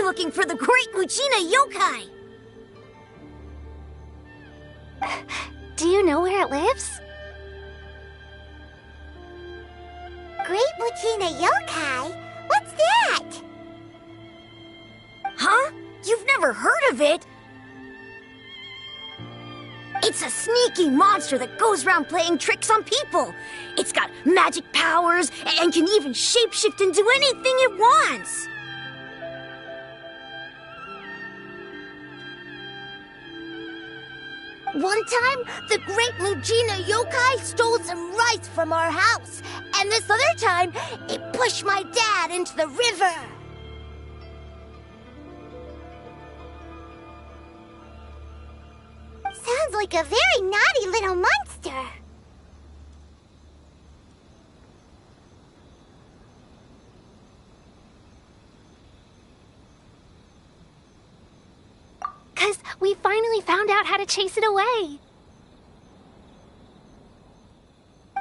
looking for the Great Mujina Yokai. Do you know where it lives? Great Mujina Yokai? What's that? Huh? You've never heard of it? It's a sneaky monster that goes around playing tricks on people. It's got magic powers and can even shapeshift into anything it wants. One time, the Great Mujina Yokai stole some rice from our house. And this other time, it pushed my dad into the river. Sounds like a very naughty little monster. Because we finally found out how to chase it away.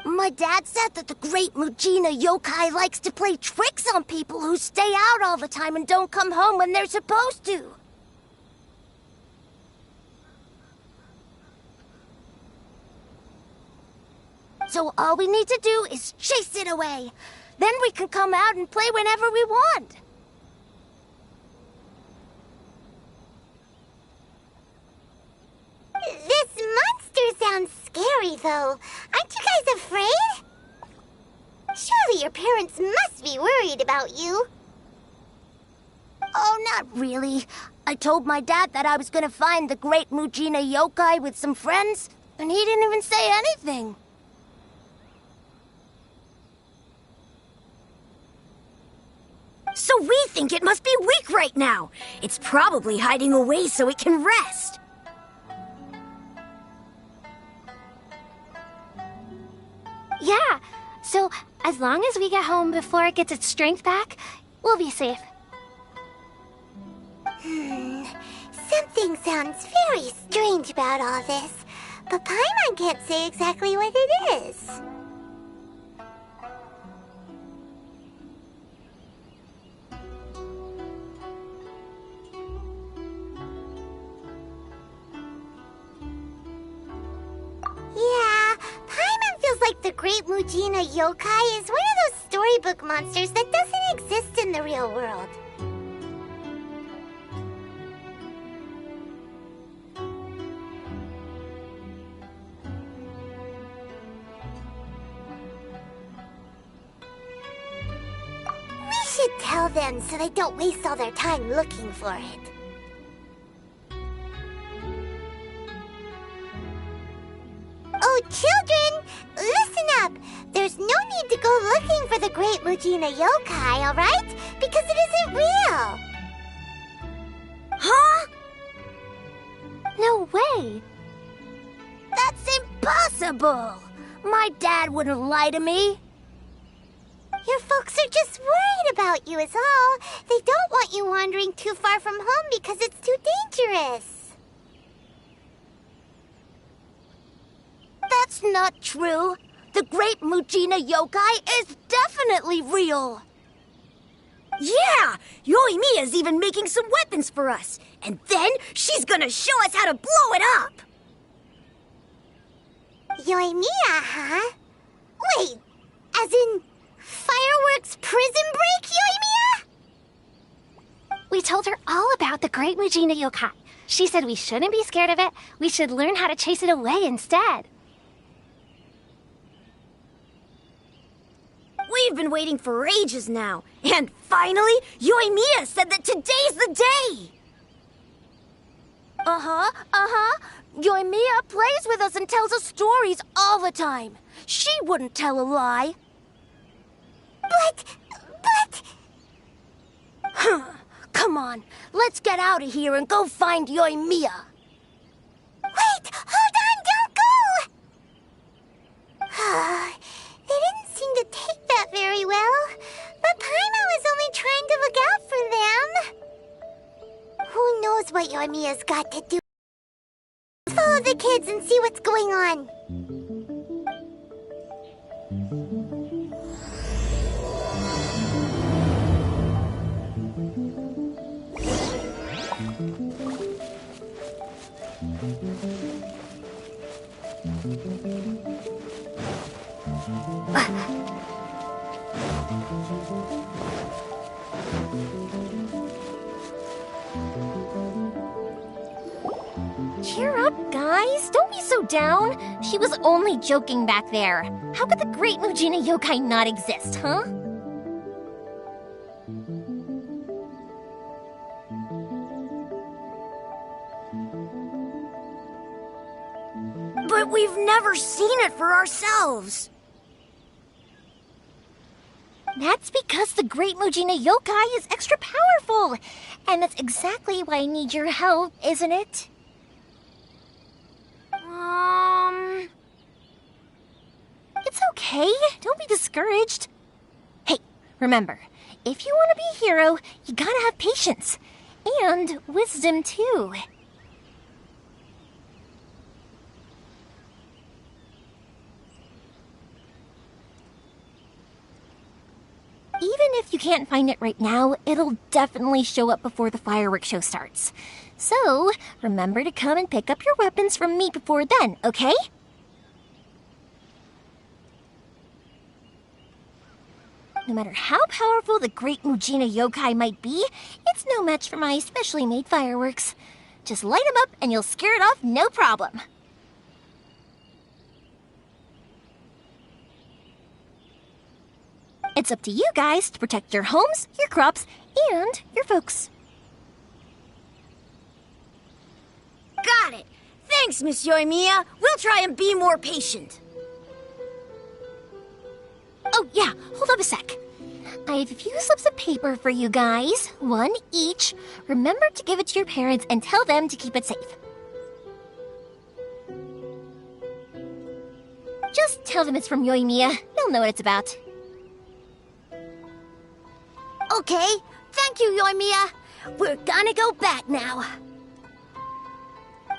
My dad said that the Great Mujina Yokai likes to play tricks on people who stay out all the time and don't come home when they're supposed to. So all we need to do is chase it away. Then we can come out and play whenever we want. This monster sounds scary, though. Aren't you guys afraid? Surely your parents must be worried about you. Oh, not really. I told my dad that I was gonna find the Great Mujina Yokai with some friends, and he didn't even say anything. So we think it must be weak right now. It's probably hiding away so it can rest. Yeah, so as long as we get home before it gets its strength back, we'll be safe. Something sounds very strange about all this, but Paimon can't say exactly what it is. Yeah, Paimon feels like the Great Mujina Yokai is one of those storybook monsters that doesn't exist in the real world. We should tell them so they don't waste all their time looking for it. Oh, children! Listen up! There's no need to go looking for the Great Mujina Yokai, alright? Because it isn't real! Huh? No way! That's impossible! My dad wouldn't lie to me. Your folks are just worried about you is all. They don't want you wandering too far from home because it's too dangerous. That's not true. The Great Mujina Yokai is definitely real. Yeah! Yoimiya's even making some weapons for us. And then she's gonna show us how to blow it up! Yoimiya, huh? Wait, as in fireworks prison break, Yoimiya? We told her all about the Great Mujina Yokai. She said we shouldn't be scared of it. We should learn how to chase it away instead. We've been waiting for ages now. And finally, Yoimiya said that today's the day! Yoimiya plays with us and tells us stories all the time. She wouldn't tell a lie. But... Come on, let's get out of here and go find Yoimiya. Wait, hold on, don't go! They didn't seem to take that very well. But Paimon was only trying to look out for them. Who knows what Yoimiya's got to do? Follow the kids and see what's going on. Cheer up, guys. Don't be so down. She was only joking back there. How could the Great Mujina Yokai not exist, huh? But we've never seen it for ourselves. That's because the Great Mujina Yokai is extra powerful. And that's exactly why I need your help, isn't it? It's okay. Don't be discouraged. Hey, remember, if you want to be a hero, you gotta have patience. And wisdom, too. Even if you can't find it right now, it'll definitely show up before the fireworks show starts. So, remember to come and pick up your weapons from me before then, okay? No matter how powerful the Great Mujina Yokai might be, it's no match for my specially made fireworks. Just light them up and you'll scare it off no problem. It's up to you guys to protect your homes, your crops, and your folks. Got it. Thanks, Miss Yoimiya. We'll try and be more patient. Oh, yeah, hold up a sec. I have a few slips of paper for you guys, one each. Remember to give it to your parents and tell them to keep it safe. Just tell them it's from Yoimiya. They'll know what it's about. Okay, thank you, Yoimiya. We're gonna go back now.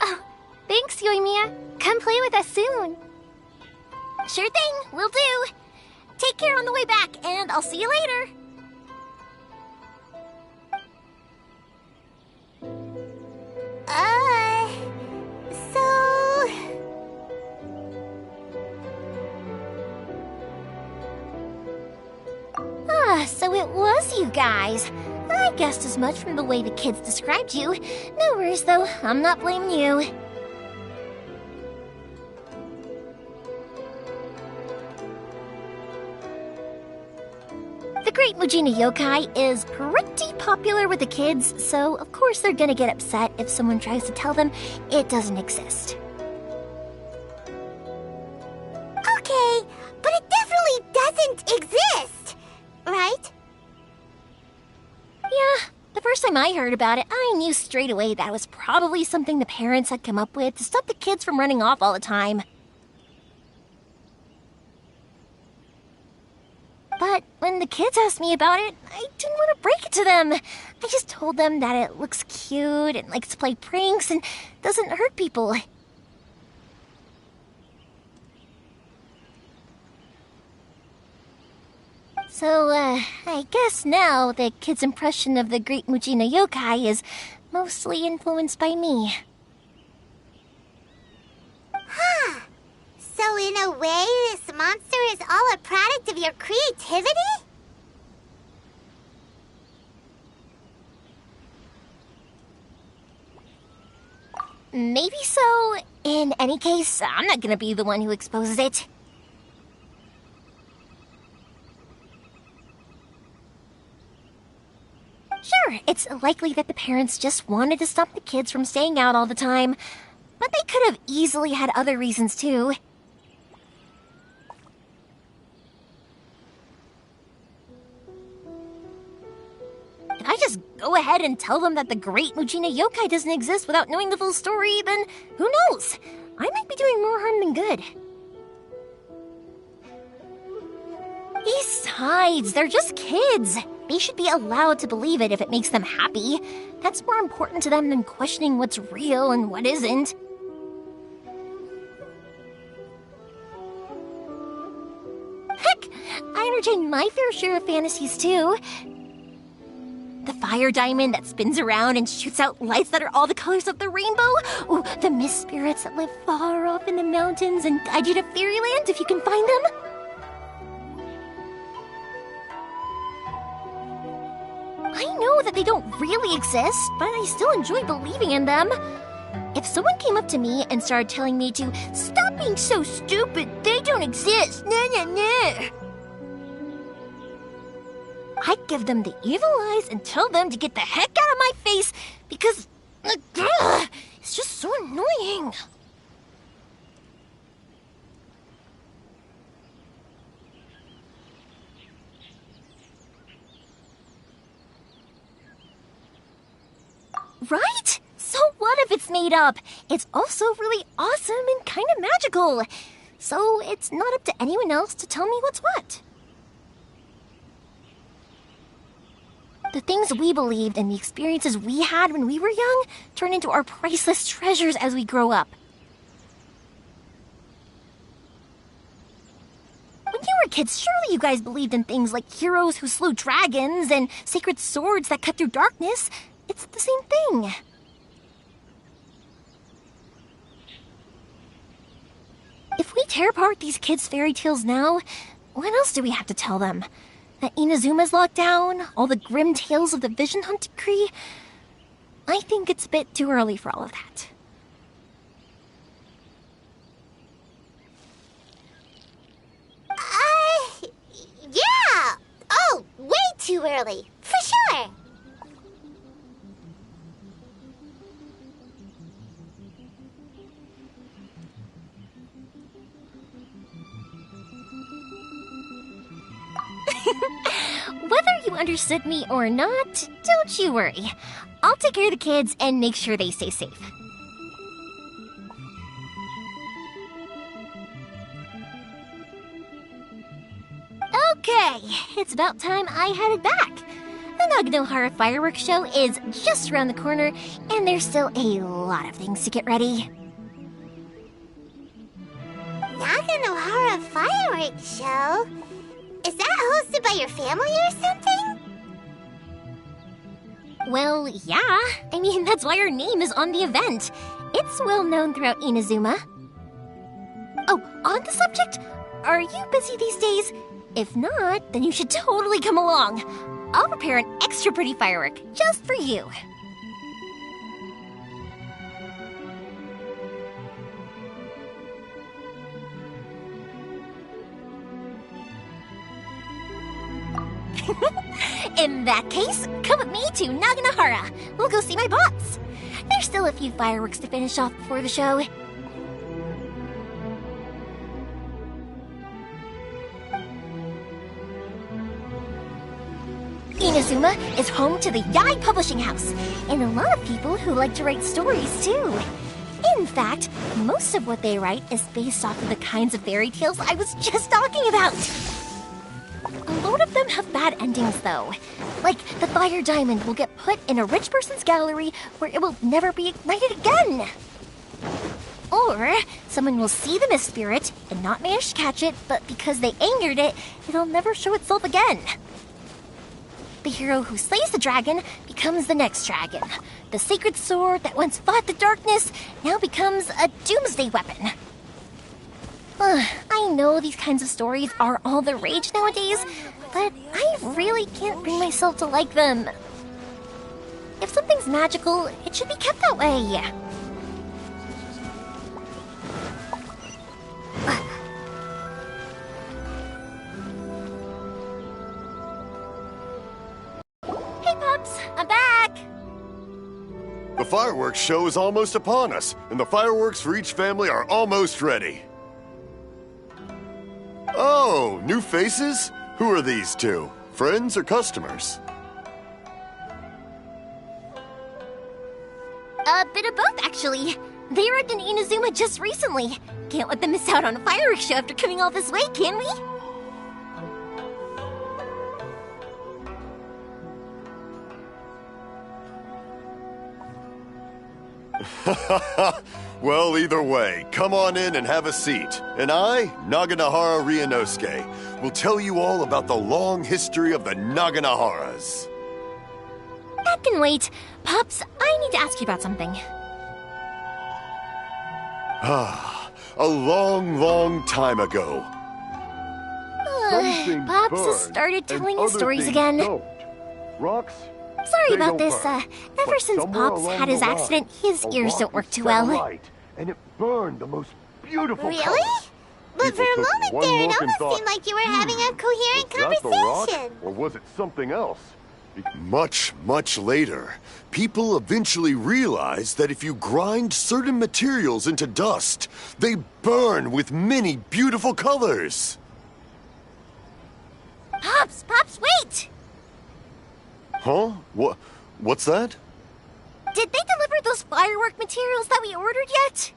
Oh, thanks, Yoimiya. Come play with us soon. Sure thing, will do. Take care on the way back, and I'll see you later. So it was you guys. I guessed as much from the way the kids described you. No worries, though. I'm not blaming you. The Great Mujina Yokai is pretty popular with the kids, so of course they're gonna get upset if someone tries to tell them it doesn't exist. Okay, but it definitely doesn't exist, right? Yeah, the first time I heard about it, I knew straight away that was probably something the parents had come up with to stop the kids from running off all the time. But when the kids asked me about it, I didn't want to break it to them. I just told them that it looks cute and likes to play pranks and doesn't hurt people. So, I guess now the kids' impression of the Great Mujina Yokai is mostly influenced by me. Huh. So in a way, this monster is all a product of your creativity? Maybe so. In any case, I'm not gonna be the one who exposes it. Sure, it's likely that the parents just wanted to stop the kids from staying out all the time, but they could have easily had other reasons too. If I just go ahead and tell them that the Great Mujina Yokai doesn't exist without knowing the full story, then who knows? I might be doing more harm than good. Besides, they're just kids. They should be allowed to believe it if it makes them happy. That's more important to them than questioning what's real and what isn't. Heck, I entertain my fair share of fantasies too. The fire diamond that spins around and shoots out lights that are all the colors of the rainbow? Ooh, the mist spirits that live far off in the mountains and guide you to fairyland if you can find them? I know that they don't really exist, but I still enjoy believing in them. If someone came up to me and started telling me to stop being so stupid, they don't exist, I'd give them the evil eyes and tell them to get the heck out of my face because it's just so annoying. Right? So what if it's made up? It's also really awesome and kind of magical. So it's not up to anyone else to tell me what's what. The things we believed and the experiences we had when we were young turn into our priceless treasures as we grow up. When you were kids, surely you guys believed in things like heroes who slew dragons and sacred swords that cut through darkness. It's the same thing. If we tear apart these kids' fairy tales now, what else do we have to tell them? That Inazuma's locked down? All the grim tales of the Vision Hunt decree? I think it's a bit too early for all of that. Yeah! Oh, way too early. For sure. Whether you understood me or not, don't you worry. I'll take care of the kids and make sure they stay safe. Okay, it's about time I headed back. The Naganohara fireworks show is just around the corner, and there's still a lot of things to get ready. Naganohara fireworks show? Is that hosted by your family or something? Well, yeah. I mean, that's why our name is on the event. It's well known throughout Inazuma. Oh, on the subject, are you busy these days? If not, then you should totally come along. I'll prepare an extra pretty firework just for you. In that case, come with me to Naganohara. We'll go see my boss. There's still a few fireworks to finish off before the show. Inazuma is home to the Yai Publishing House, and a lot of people who like to write stories too. In fact, most of what they write is based off of the kinds of fairy tales I was just talking about. A lot of them have bad endings, though. Like, the fire diamond will get put in a rich person's gallery where it will never be ignited again. Or, someone will see the mist spirit and not manage to catch it, but because they angered it, it'll never show itself again. The hero who slays the dragon becomes the next dragon. The sacred sword that once fought the darkness now becomes a doomsday weapon. I know these kinds of stories are all the rage nowadays, but I really can't bring myself to like them. If something's magical, it should be kept that way. Hey, Pups, I'm back! The fireworks show is almost upon us, and the fireworks for each family are almost ready. Oh, new faces? Who are these two? Friends or customers? A bit of both, actually. They arrived in Inazuma just recently. Can't let them miss out on a fireworks show after coming all this way, can we? Well, either way, come on in and have a seat. And I, Naganohara Ryunosuke, will tell you all about the long history of the Naganoharas. That can wait. Pops, I need to ask you about something. A long, long time ago. Some things Pops burn, has started and telling his other stories things again. don't. Rocks? Sorry They about don't this. burn. Ever But since somewhere Pops along had his the line, accident, his a ears rock don't work was too set well. alight, and it burned the most beautiful Really? colors. But for a People took moment one there, it look and almost thought, seemed like you were having a coherent was that the rock, conversation. or was it something else? Much, much later, people eventually realized that if you grind certain materials into dust, they burn with many beautiful colors. Pops, wait! Huh? What's that? Did they deliver those firework materials that we ordered yet?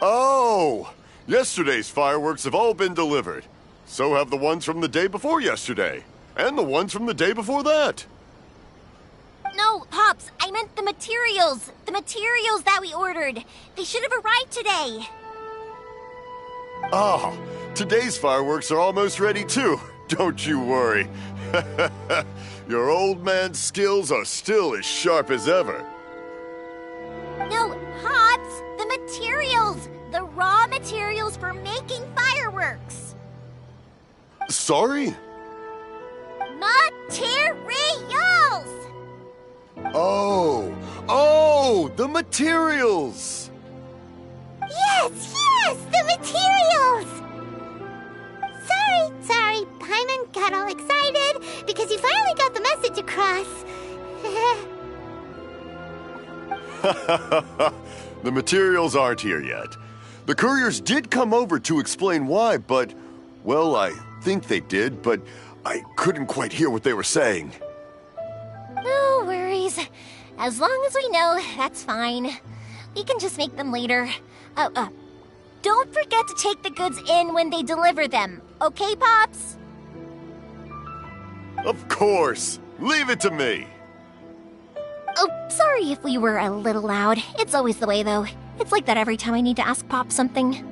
Oh! Yesterday's fireworks have all been delivered. So have the ones from the day before yesterday. And the ones from the day before that. No, Pops, I meant the materials. The materials that we ordered. They should have arrived today. Ah, today's fireworks are almost ready too. Don't you worry. Your old man's skills are still as sharp as ever. No, Pops, the materials. The raw materials for making fireworks. Sorry? Materials! Oh, the materials! Yes, the materials! Sorry, Paimon got all excited because you finally got the message across. The materials aren't here yet. The couriers did come over to explain why, but, well, I think they did, but I couldn't quite hear what they were saying. No worries. As long as we know, that's fine. We can just make them later. Don't forget to take the goods in when they deliver them. Okay, Pops? Of course. Leave it to me. Oh, sorry if we were a little loud. It's always the way, though. It's like that every time I need to ask Pop something.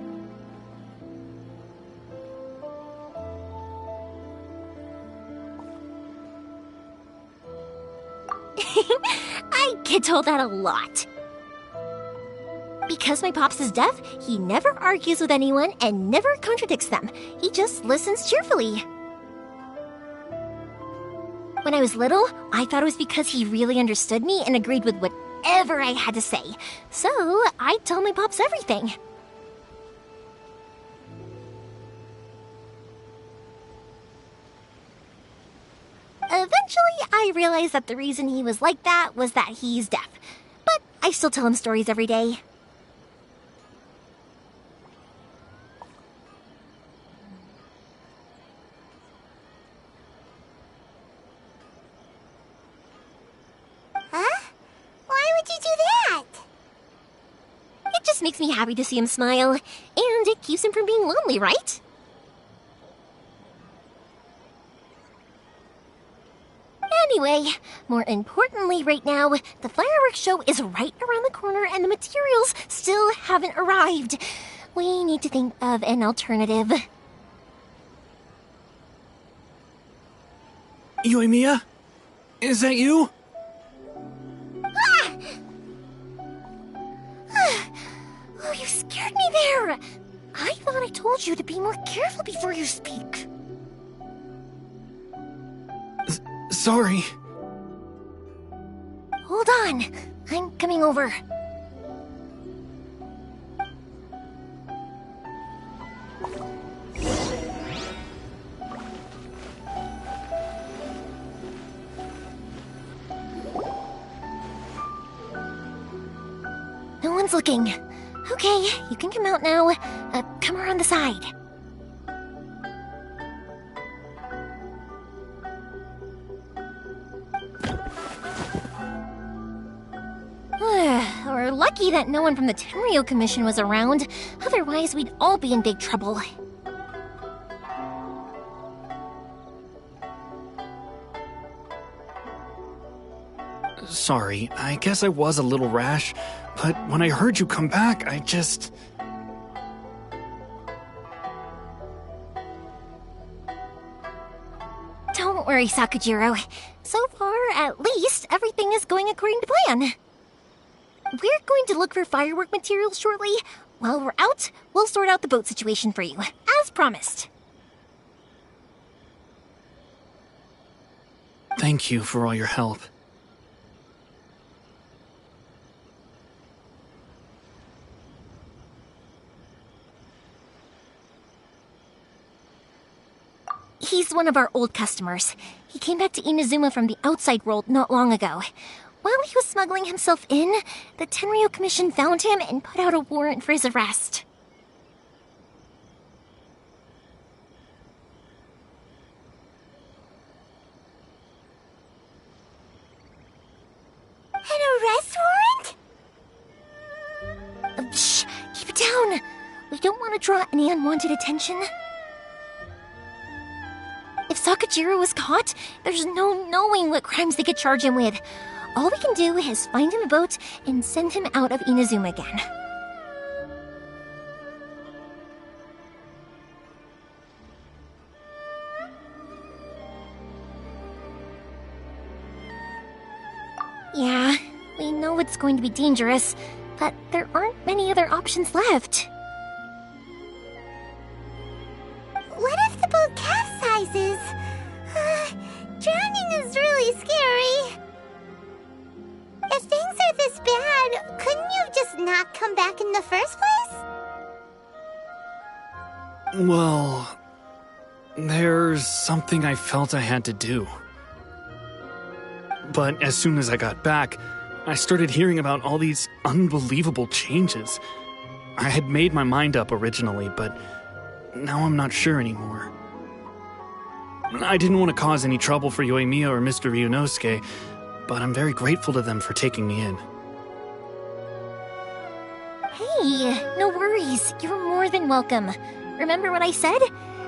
I get told that a lot. Because my Pops is deaf, he never argues with anyone and never contradicts them. He just listens cheerfully. When I was little, I thought it was because he really understood me and agreed with whatever I had to say. So, I'd tell my Pops everything. Eventually, I realized that the reason he was like that was that he's deaf. But I still tell him stories every day. Huh? Why would you do that? It just makes me happy to see him smile, and it keeps him from being lonely, right? Anyway, more importantly right now, the fireworks show is right around the corner and the materials still haven't arrived. We need to think of an alternative. Yoimiya? Is that you? Oh, you scared me there! I thought I told you to be more careful before you speak. Sorry. Hold on, I'm coming over. No one's looking. Okay, you can come out now. Come around the side. We're lucky that no one from the Tenryo Commission was around. Otherwise, we'd all be in big trouble. Sorry, I guess I was a little rash, but when I heard you come back, I just... Don't Don't worry, Sakujiro. So far, at least, everything is going according to plan. We're going to look for firework materials shortly. While we're out, we'll sort out the boat situation for you, as promised. Thank you for all your help. He's one of our old customers. He came back to Inazuma from the outside world not long ago. While he was smuggling himself in, the Tenryo Commission found him and put out a warrant for his arrest. An arrest warrant? Shh! Keep it down! We don't want to draw any unwanted attention. If Sakujiro was caught, there's no knowing what crimes they could charge him with. All we can do is find him a boat and send him out of Inazuma again. Yeah, we know it's going to be dangerous, but there aren't many other options left. What if the boat capsizes? Drowning is really scary. If things are this bad, couldn't you have just not come back in the first place? Well, there's something I felt I had to do. But as soon as I got back, I started hearing about all these unbelievable changes. I had made my mind up originally, but now I'm not sure anymore. I didn't want to cause any trouble for Yoimiya or Mr. Ryunosuke, but I'm very grateful to them for taking me in. Hey, no worries. You're more than welcome. Remember what I said?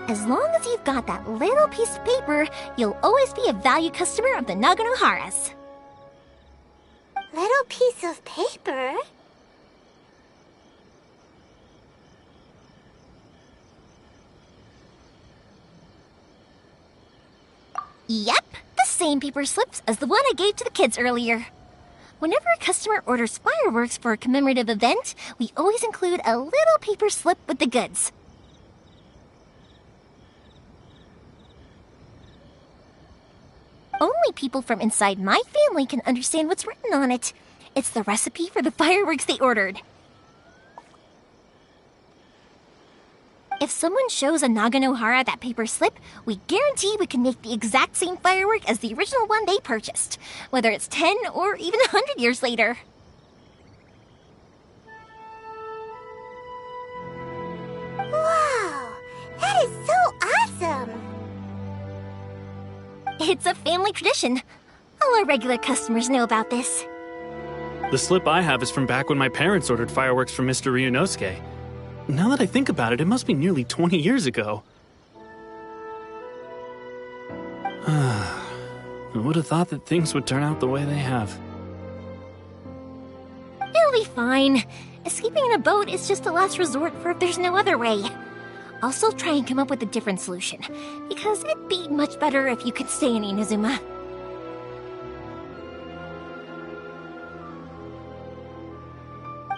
As long as you've got that little piece of paper, you'll always be a valued customer of the Naganoharas. Little piece of paper? Yep, the same paper slips as the one I gave to the kids earlier. Whenever a customer orders fireworks for a commemorative event, we always include a little paper slip with the goods. Only people from inside my family can understand what's written on it. It's the recipe for the fireworks they ordered. If someone shows a Naganohara that paper slip, we guarantee we can make the exact same firework as the original one they purchased, whether it's 10 or even 100 years later. Wow, that is so awesome! It's a family tradition. All our regular customers know about this. The slip I have is from back when my parents ordered fireworks from Mr. Ryunosuke. Now that I think about it, it must be nearly 20 years ago. I would have thought that things would turn out the way they have. It'll be fine. Escaping in a boat is just a last resort for if there's no other way. I'll still try and come up with a different solution, because it'd be much better if you could stay in Inazuma.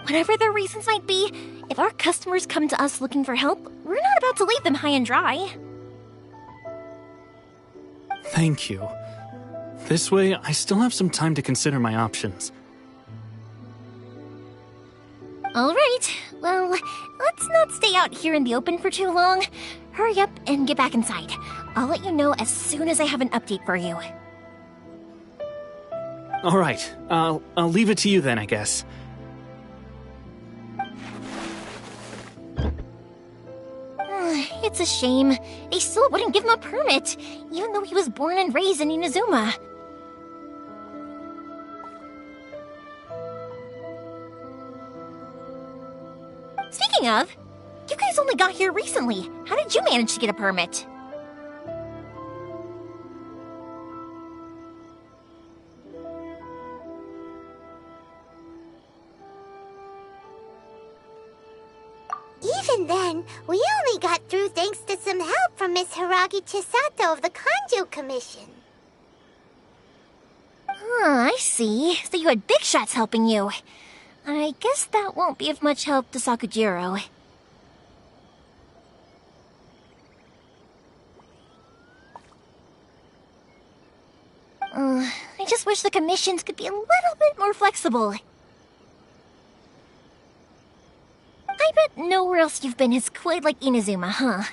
Whatever their reasons might be, if our customers come to us looking for help, we're not about to leave them high and dry. Thank you. This way, I still have some time to consider my options. All right, well, let's not stay out here in the open for too long. Hurry up and get back inside. I'll let you know as soon as I have an update for you. All right, I'll leave it to you then, I guess. It's a shame. They still wouldn't give him a permit, even though he was born and raised in Inazuma. Speaking of, you guys only got here recently. How did you manage to get a permit? Even Even then, we only got through thanks to some help from Miss Hiragi Chisato of the Kanjo Commission. I see. So you had big shots helping you. I guess that won't be of much help to Sakujiro. I just wish the commissions could be a little bit more flexible. I bet nowhere else you've been is quite like Inazuma, huh?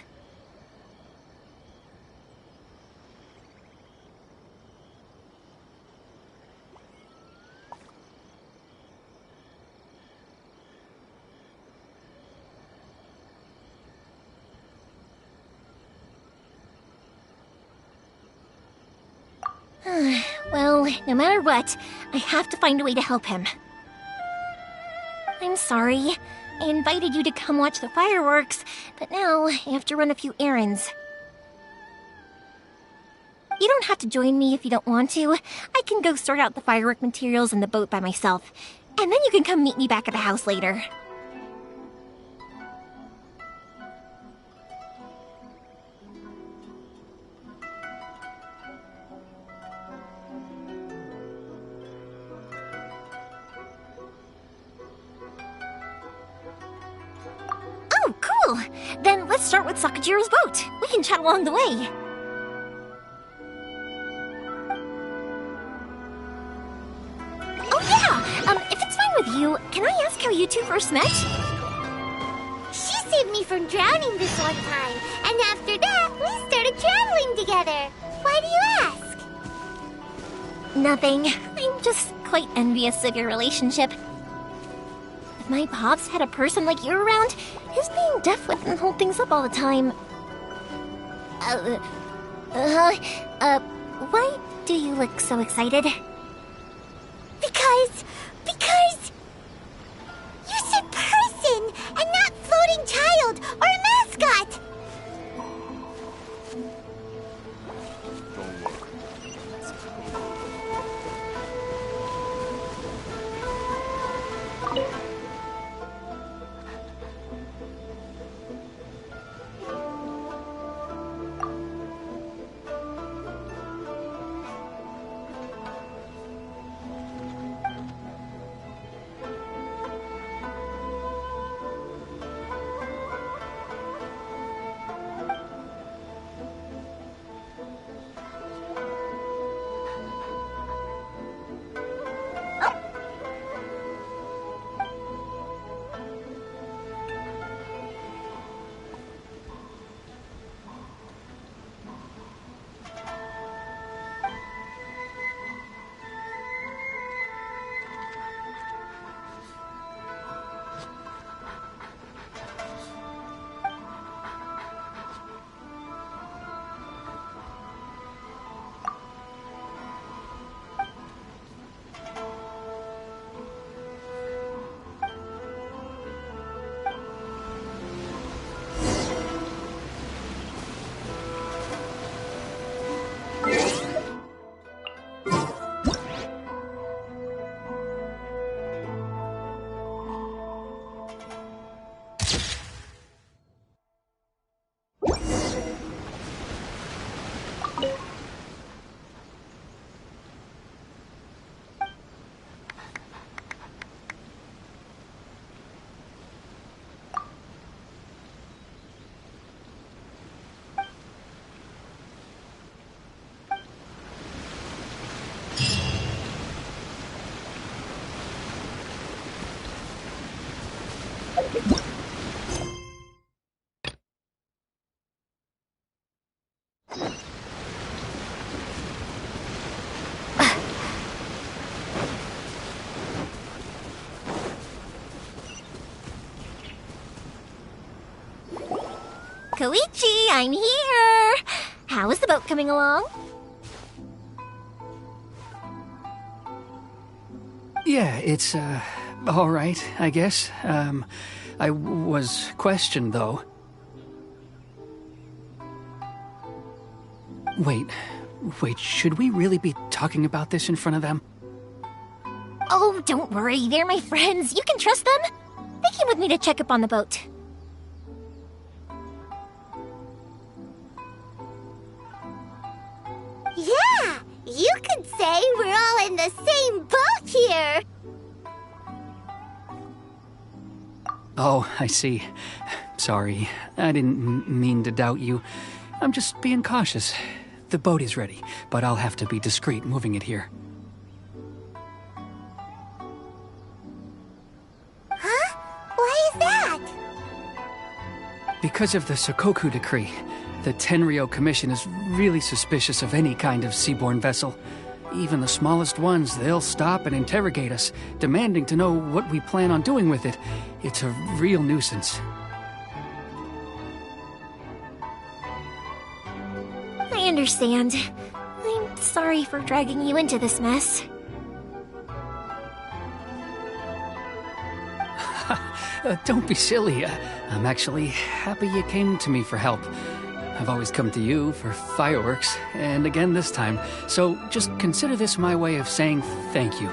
Well, no matter what, I have to find a way to help him. I'm sorry. I invited you to come watch the fireworks, but now I have to run a few errands. You don't have to join me if you don't want to. I can go sort out the firework materials in the boat by myself, and then you can come meet me back at the house later. Oh, cool! Then let's start with Sakujiro's boat. We can chat along the way. Oh yeah! If it's fine with you, can I ask how you two first met? She saved me from drowning this one time, and after that, we started traveling together. Why do you ask? Nothing. I'm just quite envious of your relationship. If my pops had a person like you around, his being deaf wouldn't hold things up all the time. Why do you look so excited? Because you said person and not floating child or mascot. Koichi, I'm here! How is the boat coming along? Yeah, it's, all right, I guess. I was questioned, though. Wait, should we really be talking about this in front of them? Oh, don't worry, they're my friends. You can trust them. They came with me to check up on the boat. you could say we're all in the same boat here. Oh, I see. Sorry, I didn't mean to doubt you. I'm just being cautious. The boat is ready, but I'll have to be discreet moving it here. Huh? Why is that? Because of the Sokoku decree, the Tenryou Commission is really suspicious of any kind of seaborne vessel. Even the smallest ones, they'll stop and interrogate us, demanding to know what we plan on doing with it. It's a real nuisance. I understand. I'm sorry for dragging you into this mess. Don't be silly. I'm actually happy you came to me for help. I've always come to you for fireworks, and again this time, so just consider this my way of saying thank you.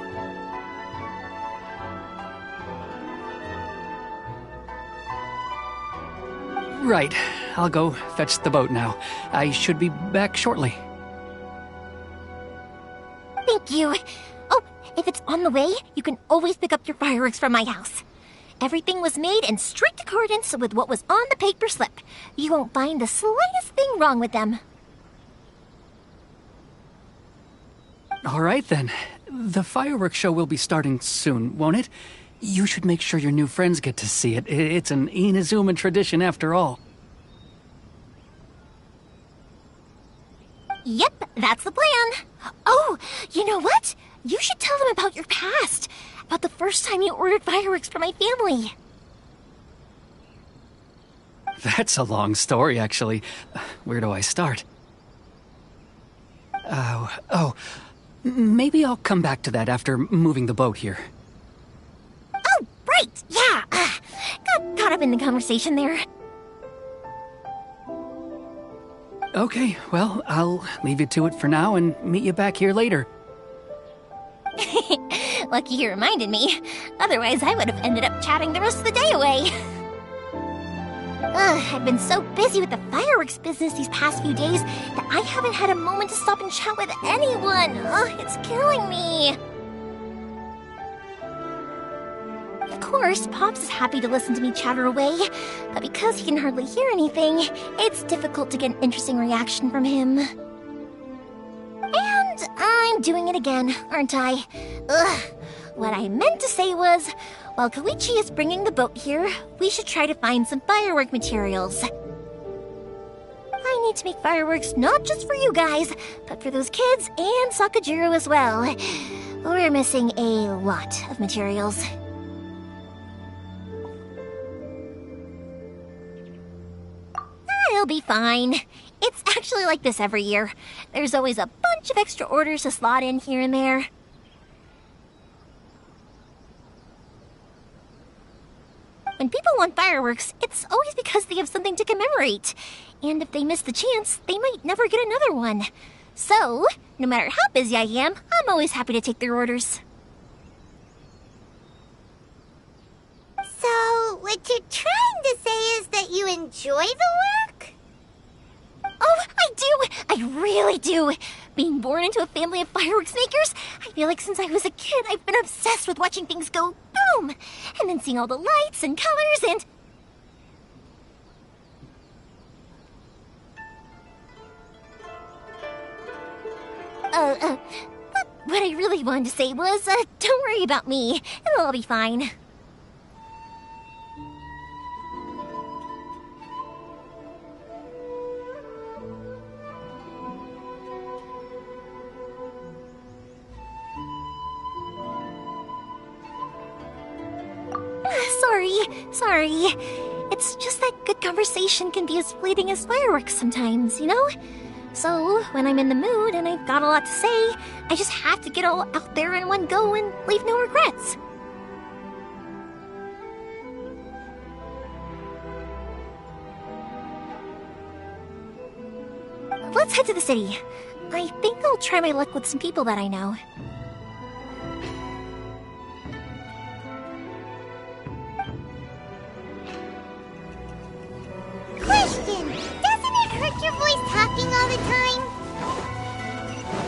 Right, I'll go fetch the boat now. I should be back shortly. Thank you. Oh, if it's on the way, you can always pick up your fireworks from my house. Everything was made in strict accordance with what was on the paper slip. You won't find the slightest thing wrong with them. All right, then. The fireworks show will be starting soon, won't it? You should make sure your new friends get to see it. It's an Inazuma tradition after all. Yep, that's the plan. Oh, you know what? You should tell them about your past. About the first time you ordered fireworks for my family. That's a long story, actually. Where do I start? Maybe I'll come back to that after moving the boat here. Oh, right, yeah. Got caught up in the conversation there. Okay, well, I'll leave you to it for now and meet you back here later. Lucky you reminded me. Otherwise, I would have ended up chatting the rest of the day away. I've been so busy with the fireworks business these past few days that I haven't had a moment to stop and chat with anyone. It's killing me. Of course, Pops is happy to listen to me chatter away, but because he can hardly hear anything, it's difficult to get an interesting reaction from him. And I'm doing it again, aren't I? What I meant to say was, while Koichi is bringing the boat here, we should try to find some firework materials. I need to make fireworks not just for you guys, but for those kids and Sakajiro as well. We're missing a lot of materials. It'll be fine. It's actually like this every year. There's always a bunch of extra orders to slot in here and there. When people want fireworks, it's always because they have something to commemorate. And if they miss the chance, they might never get another one. So, no matter how busy I am, I'm always happy to take their orders. So, what you're trying to say is that you enjoy the work? Oh, I do! I really do! Being born into a family of fireworks makers, I feel like since I was a kid, I've been obsessed with watching things go boom! And then seeing all the lights and colors and... But what I really wanted to say was, don't worry about me. It'll all be fine. Sorry. It's just that good conversation can be as fleeting as fireworks sometimes, you know? So, when I'm in the mood and I've got a lot to say, I just have to get all out there in one go and leave no regrets. Let's head to the city. I think I'll try my luck with some people that I know. Question! Doesn't it hurt your voice talking all the time?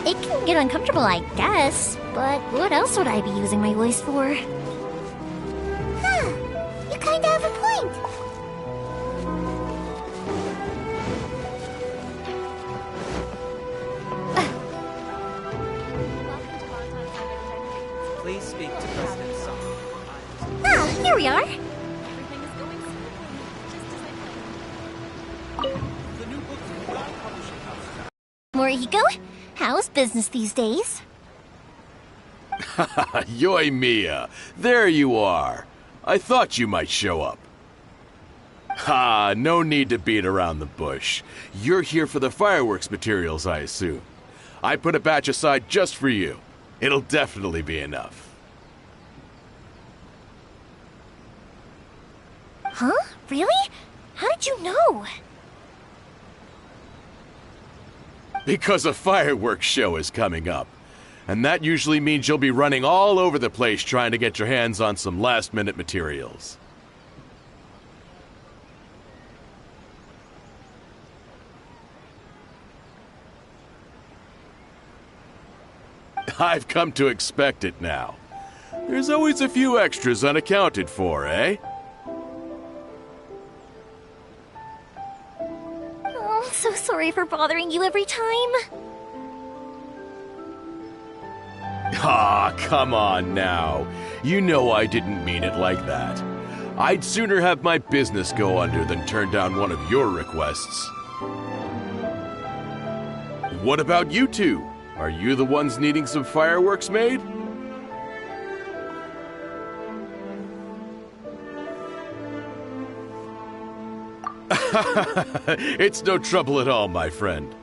It It can get uncomfortable, I guess, but what else would I be using my voice for? Huh. You kinda have a point. Please speak to President Song. Ah, here we are. Morihiko, how's business these days? Yoi Mia, there you are. I thought you might show up. Ha, no need to beat around the bush. You're here for the fireworks materials, I assume. I put a batch aside just for you. It'll definitely be enough. Huh? Really? How did you know? Because a fireworks show is coming up. And that usually means you'll be running all over the place trying to get your hands on some last-minute materials. I've come to expect it now. There's always a few extras unaccounted for, eh? Oh, I'm so sorry for bothering you every time. Ah, come on now. You know I didn't mean it like that. I'd sooner have my business go under than turn down one of your requests. What about you two? Are you the ones needing some fireworks made? It's no trouble at all, my friend.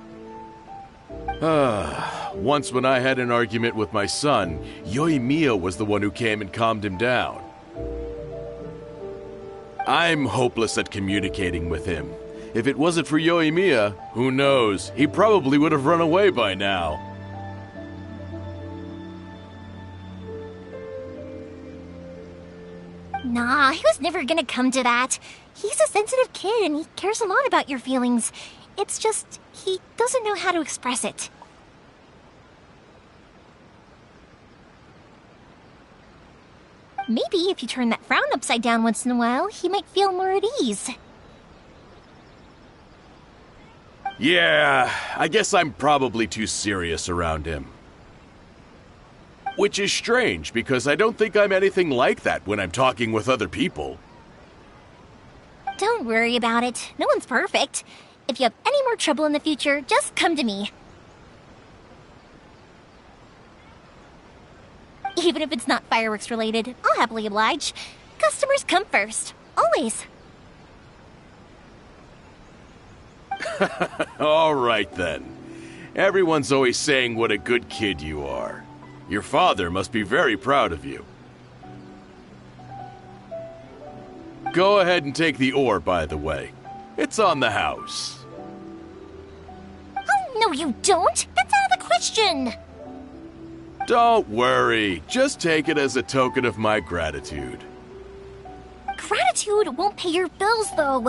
Once when I had an argument with my son, Yoimiya was the one who came and calmed him down. I'm hopeless at communicating with him. If it wasn't for Yoimiya, who knows, he probably would have run away by now. Nah, he was never gonna come to that. He's a sensitive kid and he cares a lot about your feelings. It's just, he doesn't know how to express it. Maybe if you turn that frown upside down once in a while, he might feel more at ease. Yeah, I guess I'm probably too serious around him. Which is strange, because I don't think I'm anything like that when I'm talking with other people. Don't worry about it. No one's perfect. If you have any more trouble in the future, just come to me. Even if it's not fireworks related, I'll happily oblige. Customers come first. Always. All right then. Everyone's always saying what a good kid you are. Your father must be very proud of you. Go ahead and take the ore, by the way. It's on the house. Oh, no you don't! That's out of the question! Don't worry. Just take it as a token of my gratitude. Gratitude won't pay your bills, though.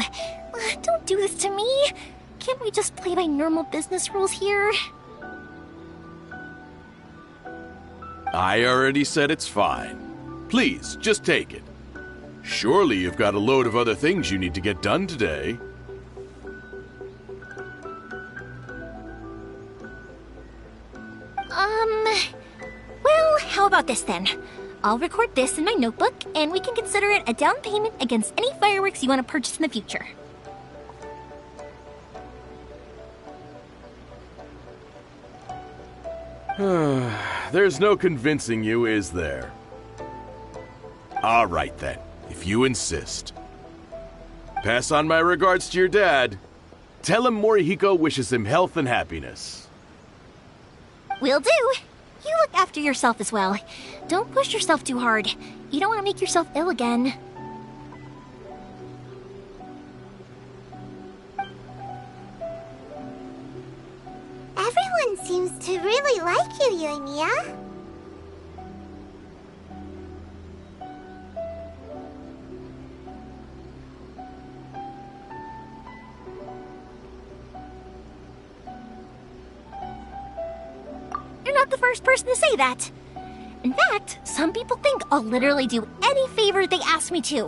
Don't do this to me. Can't we just play by normal business rules here? I already said it's fine. Please, just take it. Surely you've got a load of other things you need to get done today. Well, how about this then? I'll record this in my notebook, and we can consider it a down payment against any fireworks you want to purchase in the future. There's no convincing you, is there? All right then, if you insist. Pass on my regards to your dad. Tell him Morihiko wishes him health and happiness. Will do. You look after yourself as well. Don't push yourself too hard. You don't want to make yourself ill again. Everyone seems to really like you, Yoimiya. not the first person to say that. In fact, some people think I'll literally do any favor they ask me to.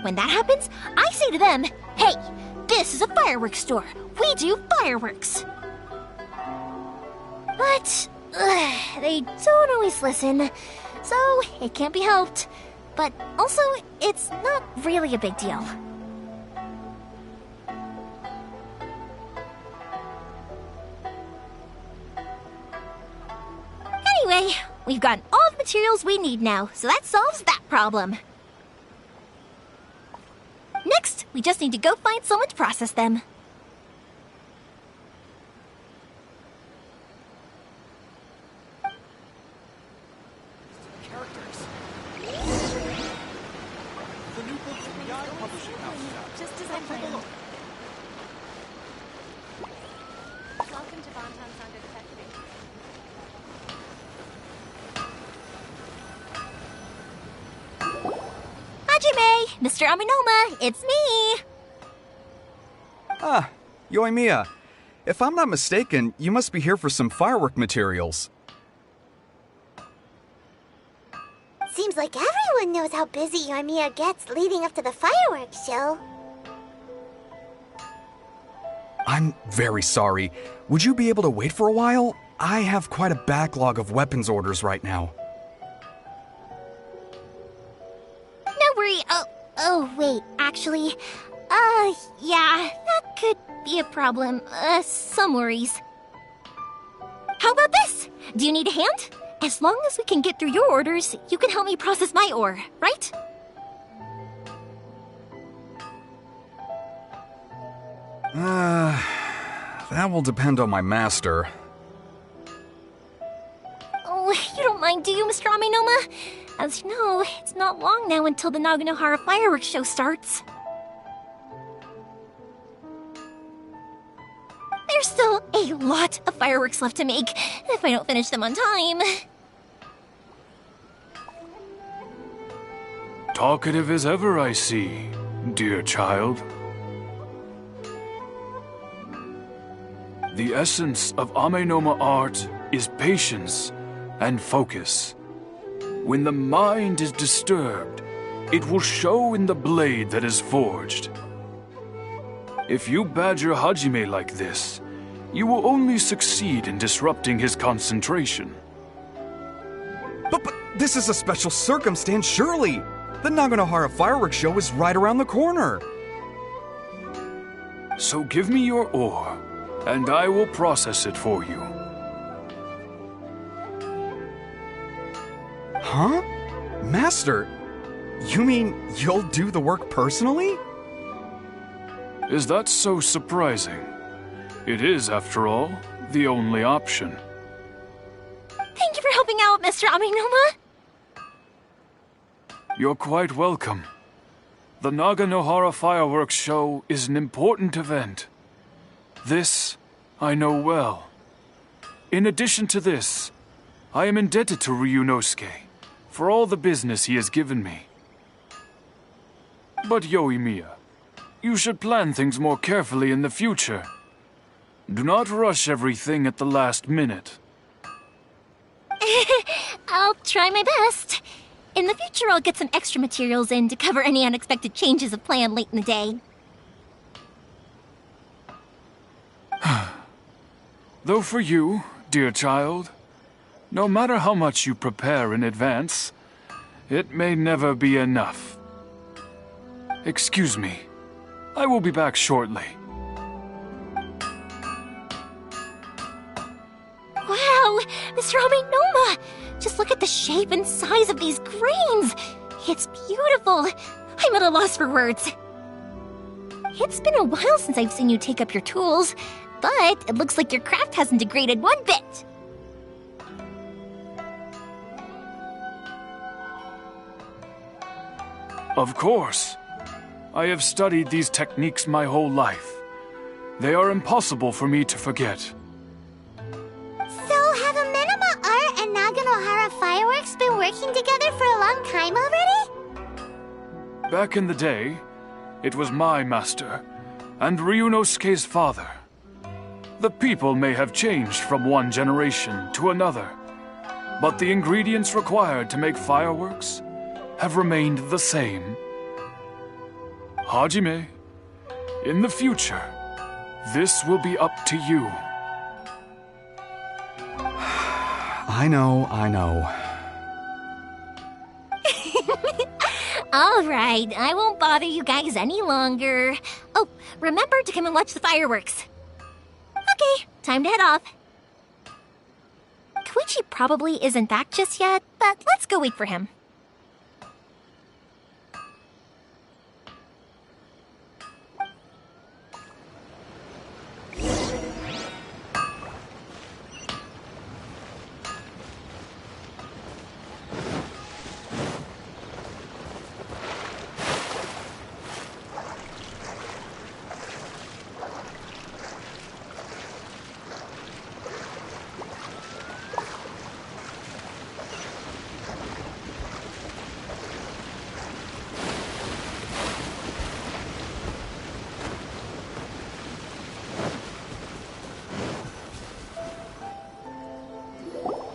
When that happens, I say to them, "Hey, this is a fireworks store. We do fireworks." But they don't always listen, so it can't be helped. But also, it's not really a big deal. Anyway, we've got all the materials we need now, so that solves that problem. Next, we just need to go find someone to process them. Characters. The new book from Yai Publishing House. Just as I planned. Welcome to Bonton Sanga Detective. Hajime! Mr. Aminoma, it's me! Ah, Yoimiya. If I'm not mistaken, you must be here for some firework materials. Seems like everyone knows how busy Yoimiya gets leading up to the fireworks show. I'm very sorry. Would you be able to wait for a while? I have quite a backlog of weapons orders right now. No worry. Oh, wait, actually. Yeah, that could be a problem. Some worries. How about this? Do you need a hand? As long as we can get through your orders, you can help me process my ore, right? That will depend on my master. Oh, you don't mind, do you, Mr. Aminoma? As you know, it's not long now until the Naganohara fireworks show starts. There's still a lot of fireworks left to make, if I don't finish them on time. Talkative as ever, I see, dear child. The essence of Amenoma art is patience and focus. When the mind is disturbed, it will show in the blade that is forged. If you badger Hajime like this, you will only succeed in disrupting his concentration. But this is a special circumstance, surely! The Naganohara fireworks show is right around the corner! So give me your ore, and I will process it for you. Huh? Master, you mean you'll do the work personally? Is that so surprising? It is, after all, the only option. Thank you for helping out, Mr. Aminoma. You're quite welcome. The Naganohara fireworks show is an important event. This I know well. In addition to this, I am indebted to Ryunosuke for all the business he has given me. But Yoimiya, you should plan things more carefully in the future. Do not rush everything at the last minute. I'll try my best. In the future, I'll get some extra materials in to cover any unexpected changes of plan late in the day. Though for you, dear child, no matter how much you prepare in advance, it may never be enough. Excuse me. I will be back shortly. Wow, Mr. Aminoma! Just look at the shape and size of these grains! It's beautiful! I'm at a loss for words. It's been a while since I've seen you take up your tools, but it looks like your craft hasn't degraded one bit. Of course. I have studied these techniques my whole life. They are impossible for me to forget. So have Amenoma art and Naganohara fireworks been working together for a long time already? Back in the day, it was my master, and Ryunosuke's father. The people may have changed from one generation to another, but the ingredients required to make fireworks have remained the same. Hajime, in the future, this will be up to you. I know. All right, I won't bother you guys any longer. Oh, remember to come and watch the fireworks. Okay, time to head off. Koichi probably isn't back just yet, but let's go wait for him.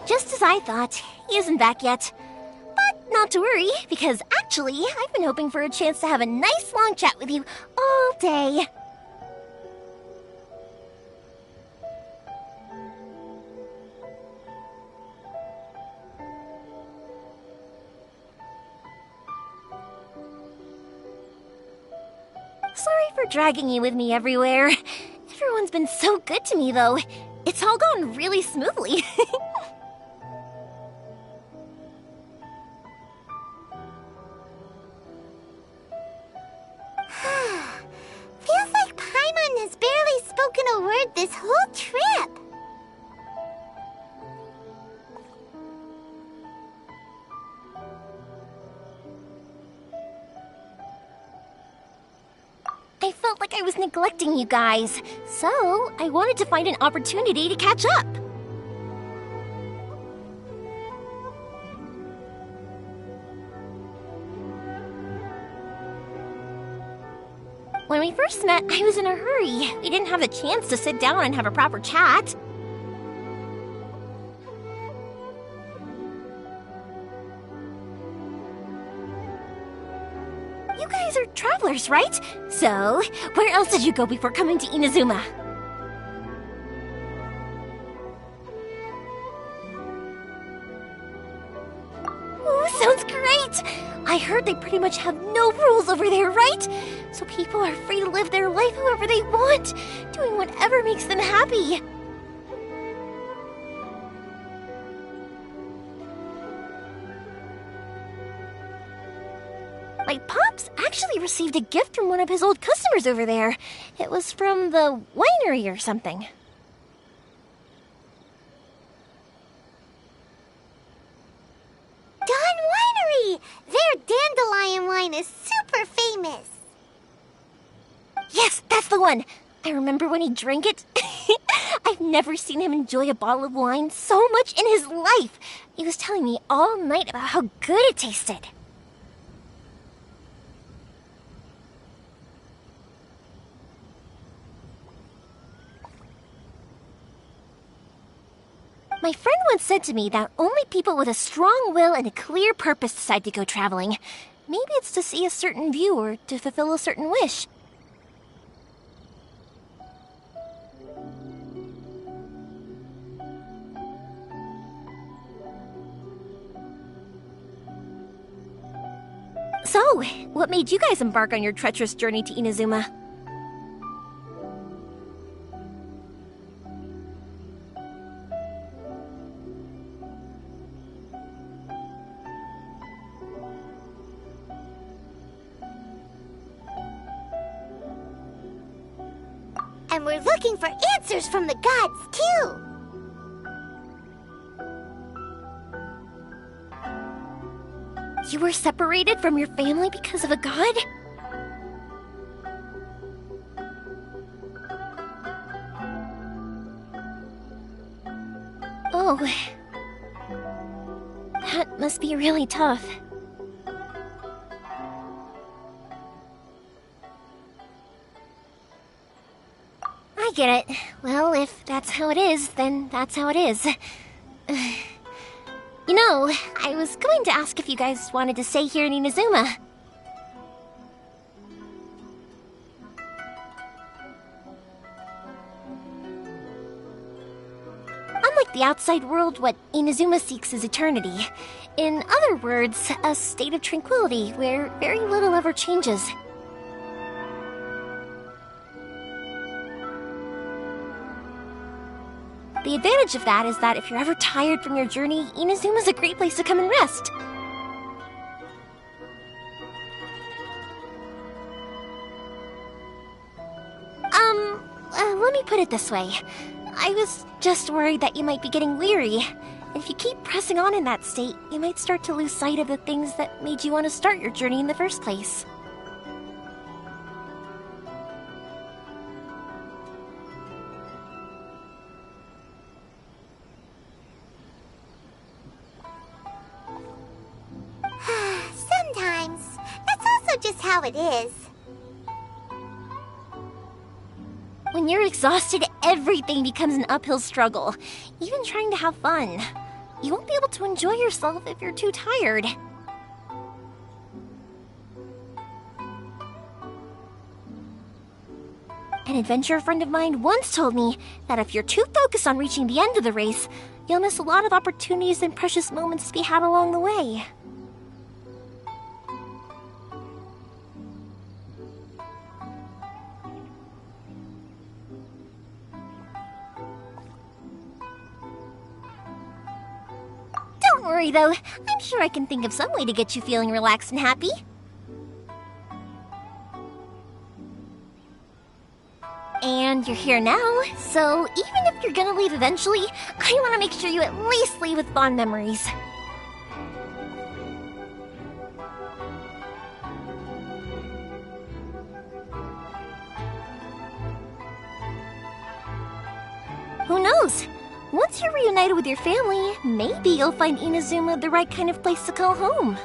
Just as I thought, he isn't back yet. But not to worry, because actually, I've been hoping for a chance to have a nice long chat with you all day. Sorry for dragging you with me everywhere. Everyone's been so good to me, though. It's all gone really smoothly. Feels like Paimon has barely spoken a word this whole trip. I felt like I was neglecting you guys, so I wanted to find an opportunity to catch up. When we first met, I was in a hurry. We didn't have the chance to sit down and have a proper chat. You guys are travelers, right? So, where else did you go before coming to Inazuma? Ooh, sounds great! I heard they pretty much have no rules over there, right? So people are free to live their life however they want, doing whatever makes them happy. My pops actually received a gift from one of his old customers over there. It was from the winery or something. Dawn Winery! Their dandelion wine is super famous. Yes, that's the one! I remember when he drank it. I've never seen him enjoy a bottle of wine so much in his life. He was telling me all night about how good it tasted. My friend once said to me that only people with a strong will and a clear purpose decide to go traveling. Maybe it's to see a certain view or to fulfill a certain wish. So, what made you guys embark on your treacherous journey to Inazuma? And we're looking for answers from the gods, too. You were separated from your family because of a god? Oh. That must be really tough. I get it. Well, if that's how it is, then that's how it is. You know, I was going to ask if you guys wanted to stay here in Inazuma. Unlike the outside world, what Inazuma seeks is eternity. In other words, a state of tranquility where very little ever changes. The advantage of that is that if you're ever tired from your journey, Inazuma's a great place to come and rest. Let me put it this way. I was just worried that you might be getting weary. If you keep pressing on in that state, you might start to lose sight of the things that made you want to start your journey in the first place. Sometimes. That's also just how it is. When you're exhausted, everything becomes an uphill struggle. Even trying to have fun. You won't be able to enjoy yourself if you're too tired. An adventurer friend of mine once told me that if you're too focused on reaching the end of the race, you'll miss a lot of opportunities and precious moments to be had along the way. Don't worry though, I'm sure I can think of some way to get you feeling relaxed and happy. And you're here now, so even if you're gonna leave eventually, I want to make sure you at least leave with fond memories. Who knows? Once you're reunited with your family, maybe you'll find Inazuma the right kind of place to call home.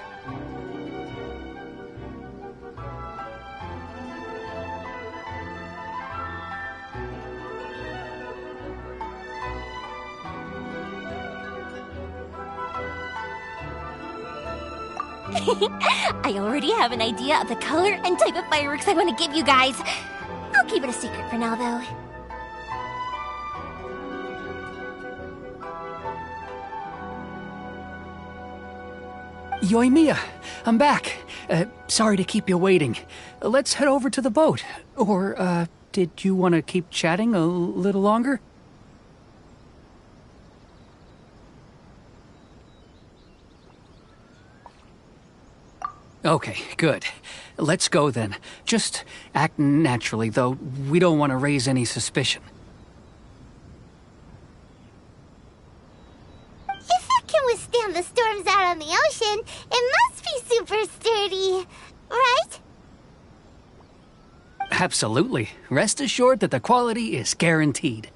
I already have an idea of the color and type of fireworks I want to give you guys. I'll keep it a secret for now, though. Yoimiya, I'm back. Sorry to keep you waiting. Let's head over to the boat. Or, did you want to keep chatting a little longer? Okay, good. Let's go then. Just act naturally, though we don't want to raise any suspicion. If it can withstand the storms out on the ocean, it must be super sturdy, right? Absolutely. Rest assured that the quality is guaranteed.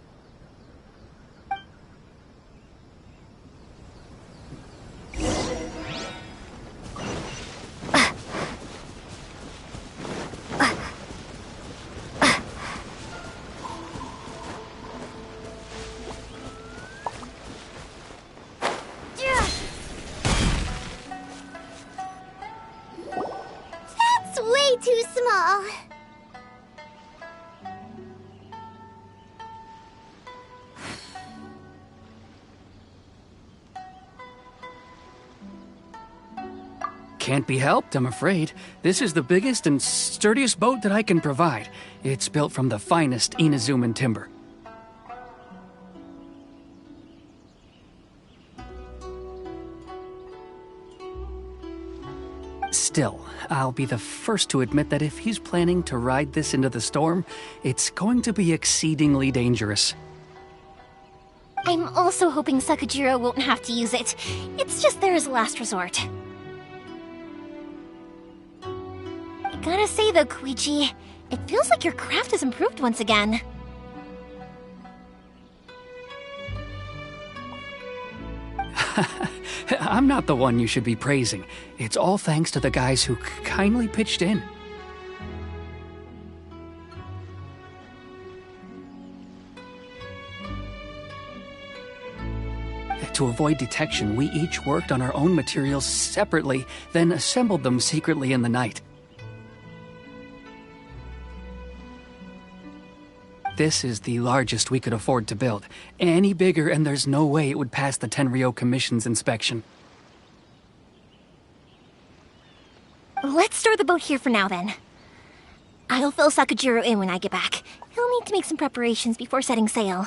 That's way too small. Can't be helped, I'm afraid. This is the biggest and sturdiest boat that I can provide. It's built from the finest Inazuman timber. Still, I'll be the first to admit that if he's planning to ride this into the storm, it's going to be exceedingly dangerous. I'm also hoping Sakujiro won't have to use it. It's just there as a last resort. I gotta say though, Koichi, it feels like your craft has improved once again. I'm not the one you should be praising. It's all thanks to the guys who kindly pitched in. To avoid detection, we each worked on our own materials separately, then assembled them secretly in the night. This is the largest we could afford to build. Any bigger, and there's no way it would pass the Tenryo Commission's inspection. Let's store the boat here for now, then. I'll fill Sakajiro in when I get back. He'll need to make some preparations before setting sail.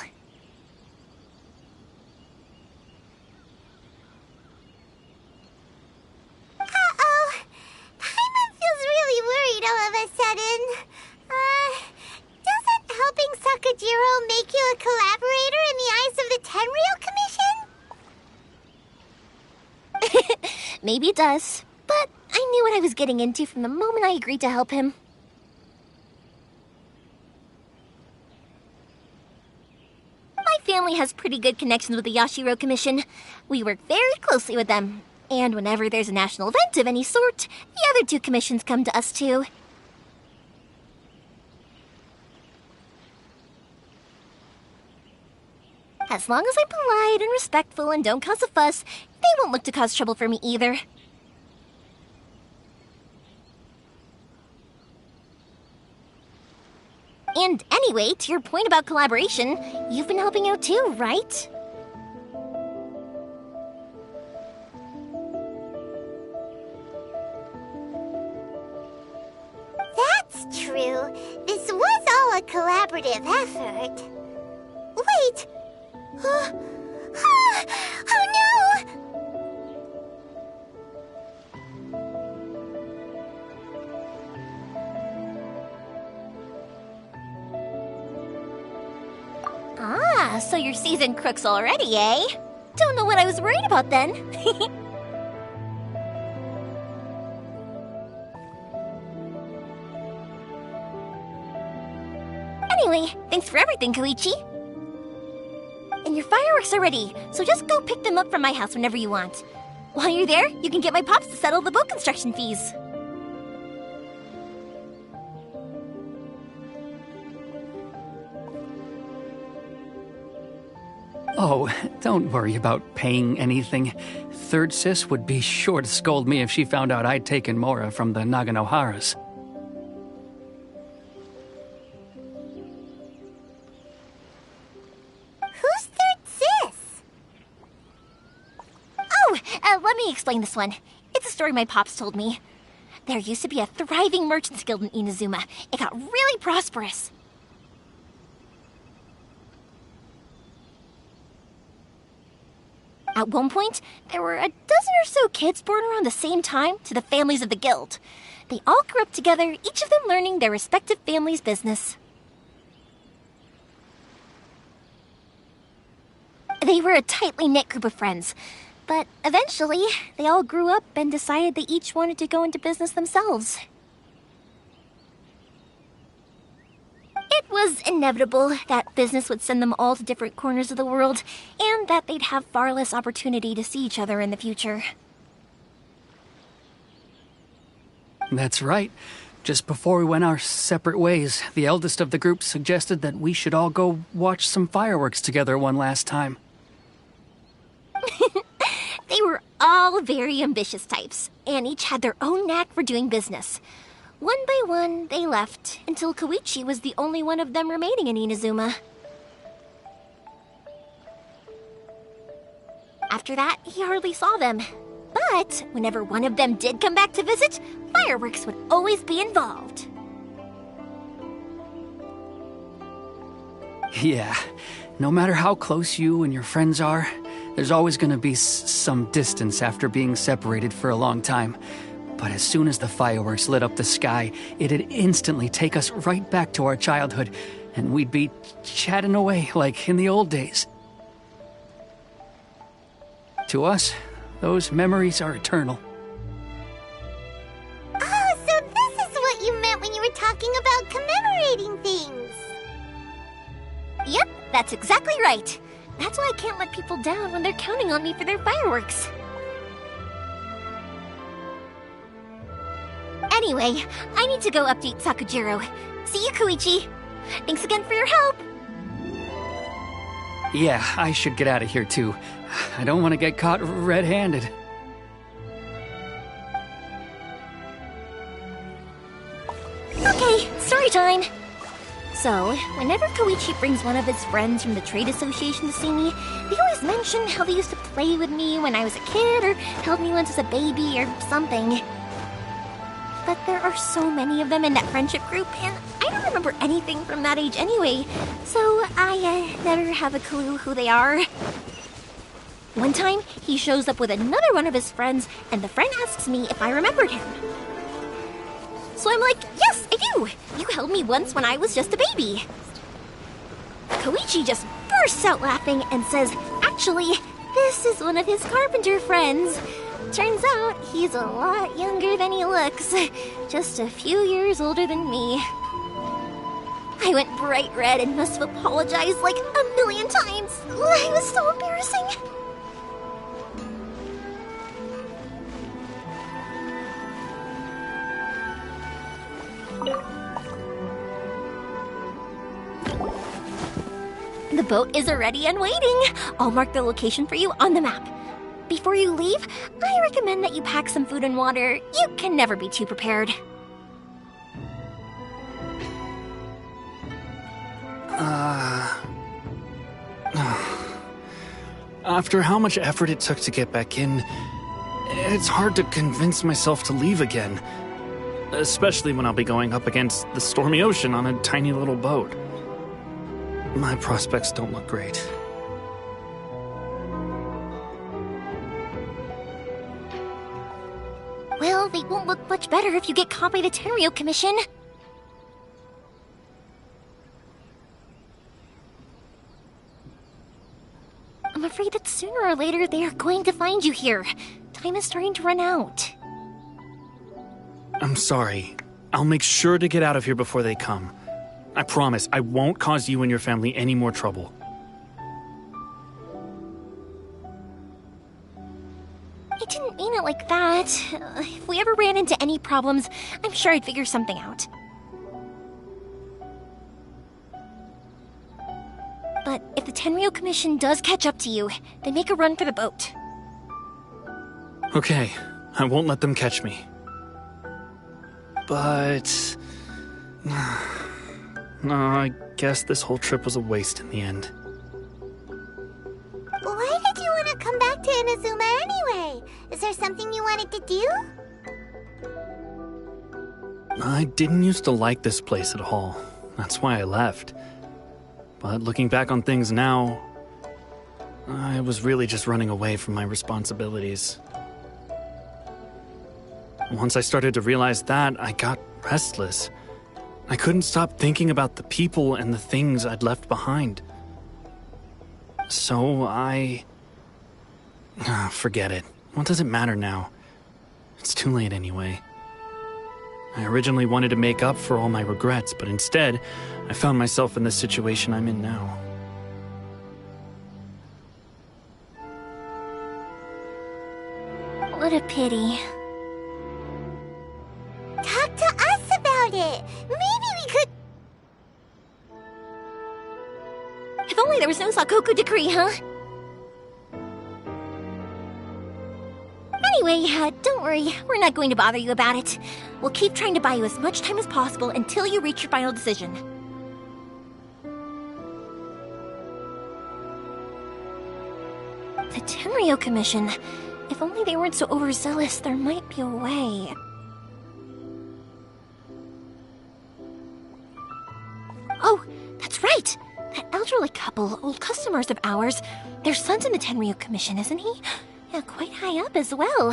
Doesn't helping Sakajiro make you a collaborator in the eyes of the Tenryo Commission? Maybe it does, but I knew what I was getting into from the moment I agreed to help him. My family has pretty good connections with the Yashiro Commission. We work very closely with them, and whenever there's a national event of any sort, the other two commissions come to us too. As long as I'm polite and respectful and don't cause a fuss, they won't look to cause trouble for me either. And anyway, to your point about collaboration, you've been helping out too, right? That's true. This was all a collaborative effort. Wait! Oh no! Ah, so you're seasoned crooks already, eh? Don't know what I was worried about then. Anyway, thanks for everything, Koichi. And your fireworks are ready, so just go pick them up from my house whenever you want. While you're there, you can get my pops to settle the boat construction fees. Oh, don't worry about paying anything. Third Sis would be sure to scold me if she found out I'd taken Mora from the Naganoharas. Let me explain this one. It's a story my pops told me. There used to be a thriving merchants guild in Inazuma. It got really prosperous. At one point, there were a dozen or so kids born around the same time to the families of the guild. They all grew up together, each of them learning their respective family's business. They were a tightly knit group of friends. But eventually, they all grew up and decided they each wanted to go into business themselves. It was inevitable that business would send them all to different corners of the world, and that they'd have far less opportunity to see each other in the future. That's right. Just before we went our separate ways, the eldest of the group suggested that we should all go watch some fireworks together one last time. They were all very ambitious types, and each had their own knack for doing business. One by one, they left, until Koichi was the only one of them remaining in Inazuma. After that, he hardly saw them. But whenever one of them did come back to visit, fireworks would always be involved. Yeah, no matter how close you and your friends are, there's always going to be some distance after being separated for a long time. But as soon as the fireworks lit up the sky, it'd instantly take us right back to our childhood, and we'd be chatting away like in the old days. To us, those memories are eternal. Oh, so this is what you meant when you were talking about commemorating things. Yep, that's exactly right. That's why I can't let people down when they're counting on me for their fireworks. Anyway, I need to go update Sakujiro. See you, Koichi. Thanks again for your help. Yeah, I should get out of here too. I don't want to get caught red-handed. Okay, story time. So, whenever Koichi brings one of his friends from the trade association to see me, they always mention how they used to play with me when I was a kid or held me once as a baby or something. But there are so many of them in that friendship group, and I don't remember anything from that age anyway, so I never have a clue who they are. One time, he shows up with another one of his friends, and the friend asks me if I remembered him. So I'm like, yes, I do! You held me once when I was just a baby. Koichi just bursts out laughing and says, actually, this is one of his carpenter friends. Turns out he's a lot younger than he looks. Just a few years older than me. I went bright red and must have apologized like a million times. It was so embarrassing. The boat is ready and waiting. I'll mark the location for you on the map. Before you leave, I recommend that you pack some food and water. You can never be too prepared. After how much effort it took to get back in, it's hard to convince myself to leave again. Especially when I'll be going up against the stormy ocean on a tiny little boat. My prospects don't look great. Well, they won't look much better if you get caught by the Tenryo Commission. I'm afraid that sooner or later they are going to find you here. Time is starting to run out. I'm sorry. I'll make sure to get out of here before they come. I promise I won't cause you and your family any more trouble. I didn't mean it like that. If we ever ran into any problems, I'm sure I'd figure something out. But if the Tenryo Commission does catch up to you, then make a run for the boat. Okay, I won't let them catch me. But... no, I guess this whole trip was a waste in the end. Why did you want to come back to Inazuma anyway? Is there something you wanted to do? I didn't used to like this place at all. That's why I left. But looking back on things now, I was really just running away from my responsibilities. Once I started to realize that, I got restless. I couldn't stop thinking about the people and the things I'd left behind. So forget it. What does it matter now? It's too late anyway. I originally wanted to make up for all my regrets, but instead, I found myself in the situation I'm in now. What a pity. Talk to us about it. Maybe we could... If only there was no Sakoku decree, huh? Anyway, don't worry. We're not going to bother you about it. We'll keep trying to buy you as much time as possible until you reach your final decision. The Tenryo Commission. If only they weren't so overzealous, there might be a way. Oh, that's right! That elderly couple, old customers of ours, their son's in the Tenryo Commission, isn't he? Yeah, quite high up as well.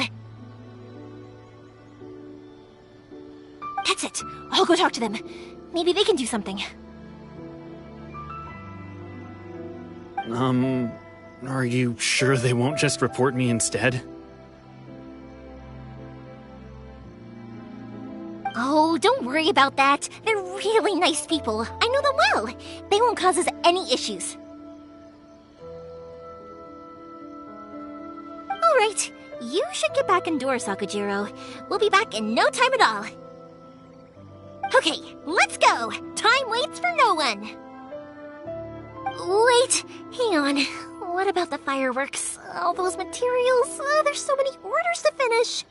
That's it. I'll go talk to them. Maybe they can do something. Are you sure they won't just report me instead? Oh, don't worry about that. They're really nice people. I know them well. They won't cause us any issues. Alright, you should get back indoors, Sakujiro. We'll be back in no time at all. Okay, let's go. Time waits for no one. Wait, hang on. What about the fireworks? All those materials? There's so many orders to finish.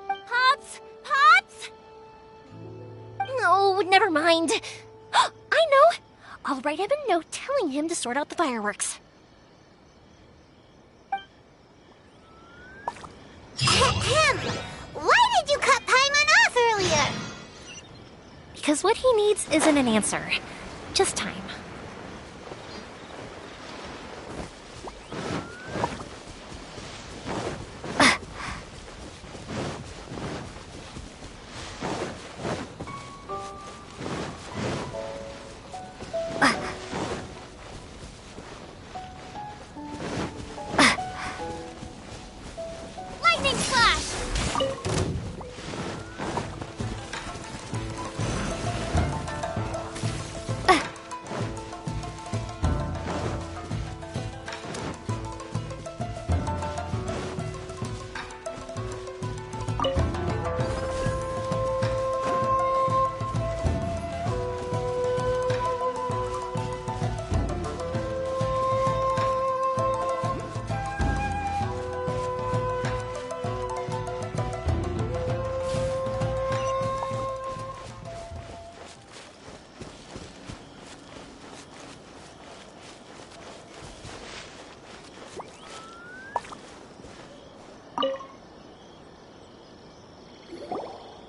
Pops! Pops! No, never mind. I know. I'll write him a note telling him to sort out the fireworks. Ahem! Why did you cut Paimon off earlier? Because what he needs isn't an answer, just time. Lightning flash!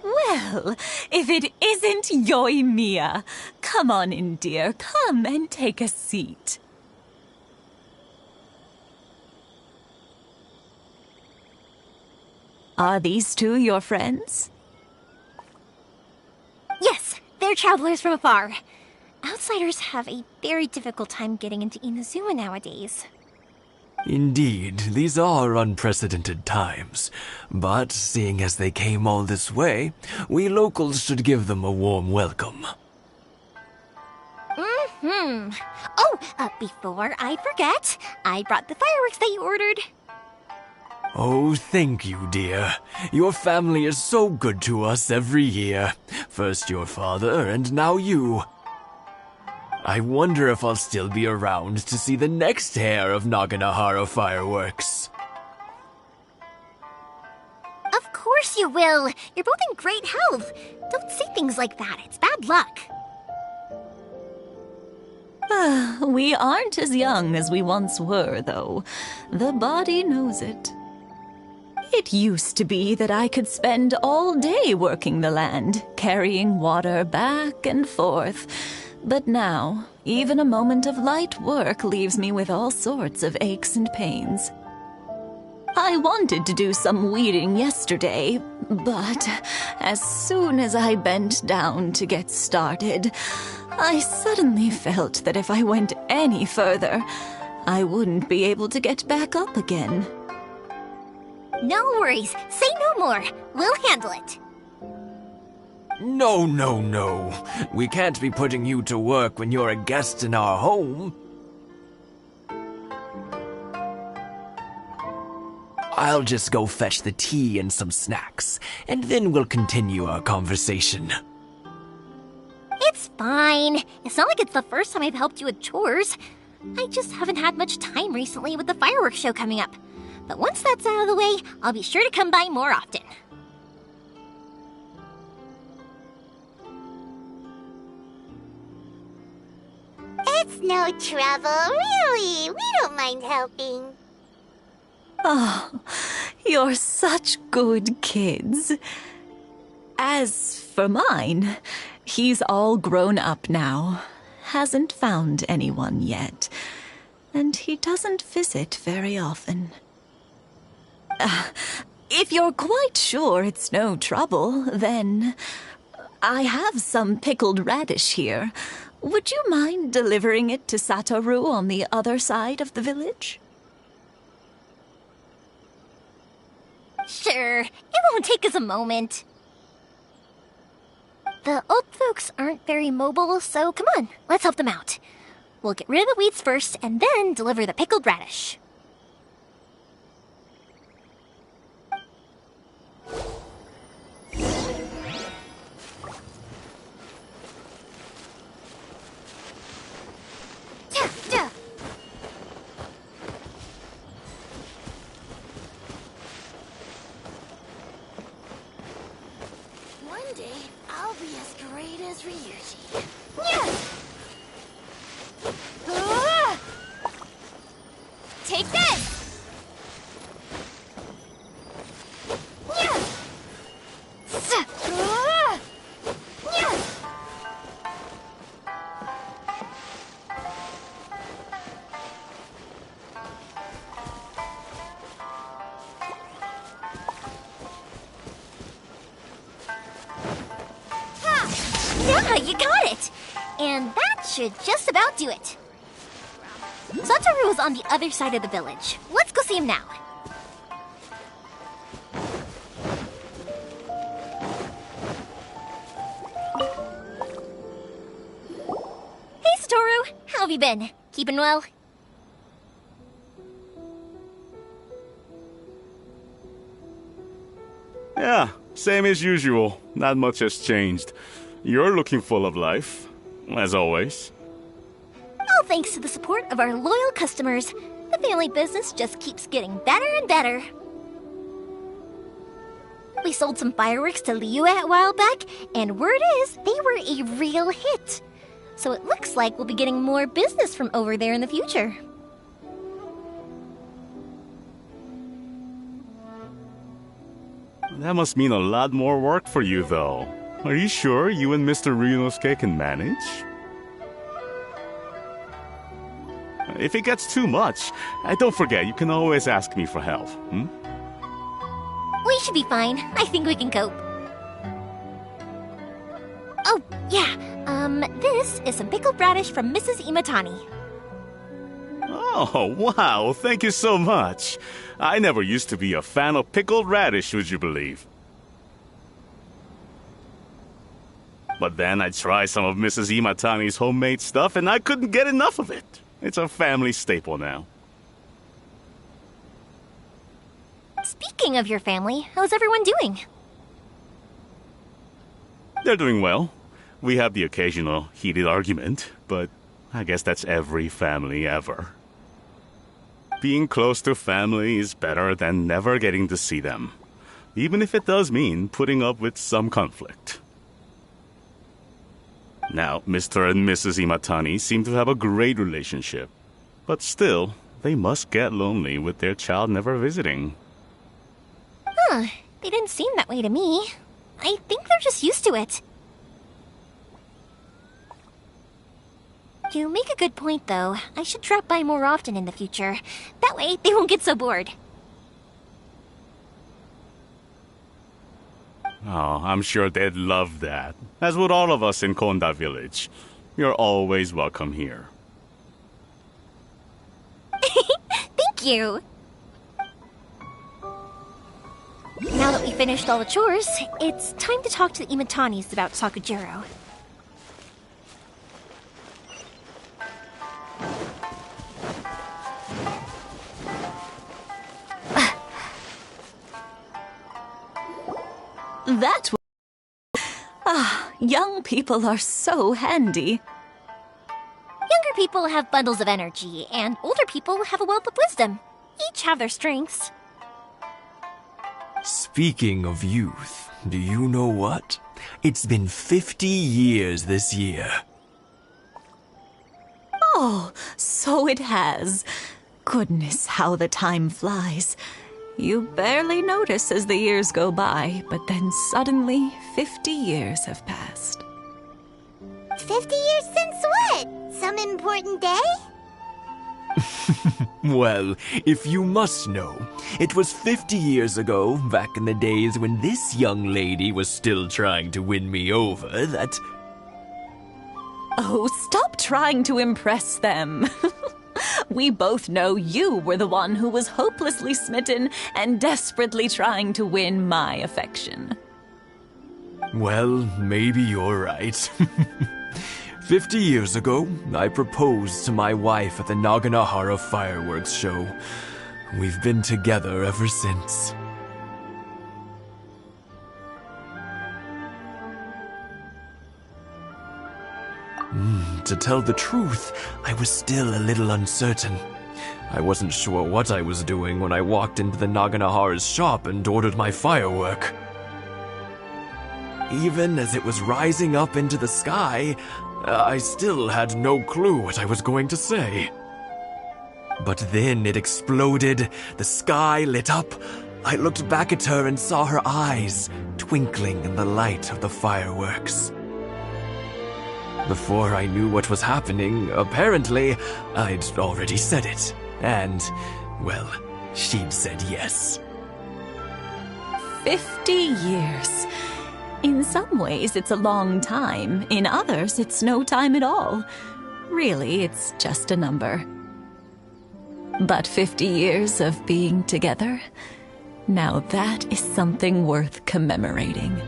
Well, if it isn't Yoimiya. Come on in, dear. Come and take a seat. Are these two your friends? Yes, they're travelers from afar. Outsiders have a very difficult time getting into Inazuma nowadays. Indeed, these are unprecedented times. But seeing as they came all this way, we locals should give them a warm welcome. Oh, before I forget, I brought the fireworks that you ordered. Oh, thank you, dear. Your family is so good to us every year. First your father, and now you. I wonder if I'll still be around to see the next hair of Naganohara fireworks. Of course you will. You're both in great health. Don't say things like that. It's bad luck. We aren't as young as we once were, though. The body knows it. It used to be that I could spend all day working the land, carrying water back and forth. But now, even a moment of light work leaves me with all sorts of aches and pains. I wanted to do some weeding yesterday, but as soon as I bent down to get started, I suddenly felt that if I went any further, I wouldn't be able to get back up again. No worries. Say no more. We'll handle it. No, no, no. We can't be putting you to work when you're a guest in our home. I'll just go fetch the tea and some snacks, and then we'll continue our conversation. It's fine. It's not like it's the first time I've helped you with chores. I just haven't had much time recently with the fireworks show coming up. But once that's out of the way, I'll be sure to come by more often. It's no trouble, really. We don't mind helping. Oh, you're such good kids. As for mine, he's all grown up now, hasn't found anyone yet, and he doesn't visit very often. If you're quite sure it's no trouble, then I have some pickled radish here. Would you mind delivering it to Satoru on the other side of the village? Sure, it won't take us a moment. The old folks aren't very mobile, so come on, let's help them out. We'll get rid of the weeds first, and then deliver the pickled radish. Take this! Yeah, you got it! And that should just about do it. Satoru's on the other side of the village. Let's go see him now. Hey, Satoru! How have you been? Keeping well? Yeah, same as usual. Not much has changed. You're looking full of life, as always. All thanks to the support of our loyal customers, the family business just keeps getting better and better. We sold some fireworks to Liyue a while back, and word is they were a real hit. So it looks like we'll be getting more business from over there in the future. That must mean a lot more work for you, though. Are you sure you and Mr. Ryunosuke can manage? If it gets too much, don't forget, you can always ask me for help, hmm? We should be fine. I think we can cope. Oh, yeah. This is some pickled radish from Mrs. Imatani. Oh, wow, thank you so much. I never used to be a fan of pickled radish, would you believe? But then I tried some of Mrs. Imatani's homemade stuff and I couldn't get enough of it. It's a family staple now. Speaking of your family, how's everyone doing? They're doing well. We have the occasional heated argument, but I guess that's every family ever. Being close to family is better than never getting to see them, even if it does mean putting up with some conflict. Now, Mr. and Mrs. Imatani seem to have a great relationship, but still, they must get lonely with their child never visiting. Huh, they didn't seem that way to me. I think they're just used to it. You make a good point, though. I should drop by more often in the future. That way, they won't get so bored. Oh, I'm sure they'd love that, as would all of us in Konda Village. You're always welcome here. Thank you! Now that we finished all the chores, it's time to talk to the Imatanis about Sakujiro. That young people are so handy. Younger people have bundles of energy, and older people have a wealth of wisdom. Each have their strengths. Speaking of youth, do you know what? It's been 50 years this year. Oh, so it has. Goodness, how the time flies. You barely notice as the years go by, but then suddenly 50 years have passed. 50 years since what? Some important day? Well, if you must know, it was 50 years ago, back in the days when this young lady was still trying to win me over, that... Oh, stop trying to impress them. We both know you were the one who was hopelessly smitten and desperately trying to win my affection. Well, maybe you're right. 50 years ago, I proposed to my wife at the Naganahara fireworks show. We've been together ever since. To tell the truth, I was still a little uncertain. I wasn't sure what I was doing when I walked into the Naganahara's shop and ordered my firework. Even as it was rising up into the sky, I still had no clue what I was going to say. But then it exploded, the sky lit up. I looked back at her and saw her eyes twinkling in the light of the fireworks. Before I knew what was happening, apparently, I'd already said it. And, well, she'd said yes. 50 years. In some ways, it's a long time. In others, it's no time at all. Really, it's just a number. But 50 years of being together, now that is something worth commemorating.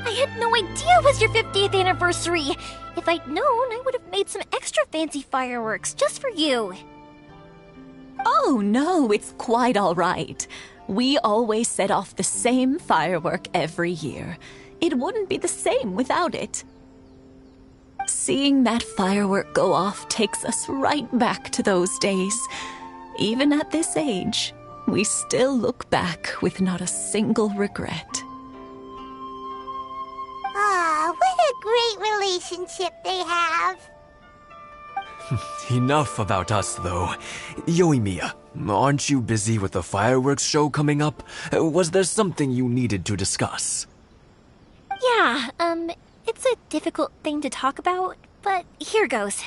I had no idea it was your 50th anniversary. If I'd known, I would have made some extra fancy fireworks just for you. Oh, no, it's quite all right. We always set off the same firework every year. It wouldn't be the same without it. Seeing that firework go off takes us right back to those days. Even at this age, we still look back with not a single regret. Ah, what a great relationship they have. Enough about us, though. Yoimiya, aren't you busy with the fireworks show coming up? Was there something you needed to discuss? Yeah, it's a difficult thing to talk about, but here goes.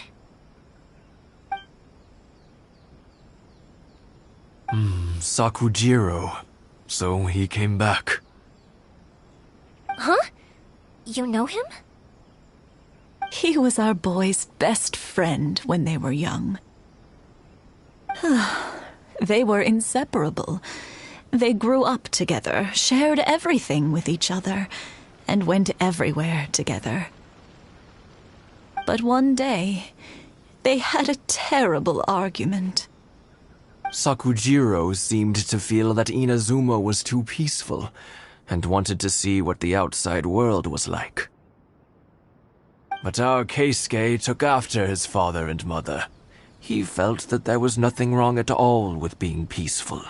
Sakujiro. So he came back. Huh? You know him? He was our boys' best friend when they were young. They were inseparable. They grew up together, shared everything with each other, and went everywhere together. But one day, they had a terrible argument. Sakujiro seemed to feel that Inazuma was too peaceful, and wanted to see what the outside world was like. But our Keisuke took after his father and mother. He felt that there was nothing wrong at all with being peaceful.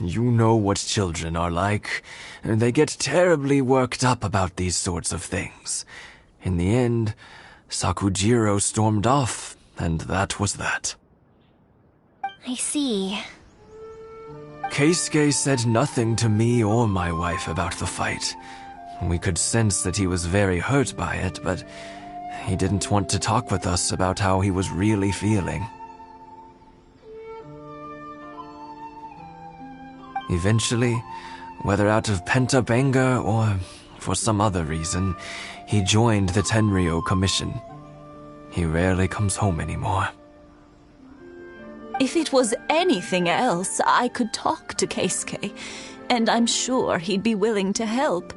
You know what children are like. They get terribly worked up about these sorts of things. In the end, Sakujiro stormed off, and that was that. I see. Keisuke said nothing to me or my wife about the fight. We could sense that he was very hurt by it, but he didn't want to talk with us about how he was really feeling. Eventually, whether out of pent-up anger or for some other reason, he joined the Tenryou Commission. He rarely comes home anymore. If it was anything else, I could talk to Keisuke, and I'm sure he'd be willing to help.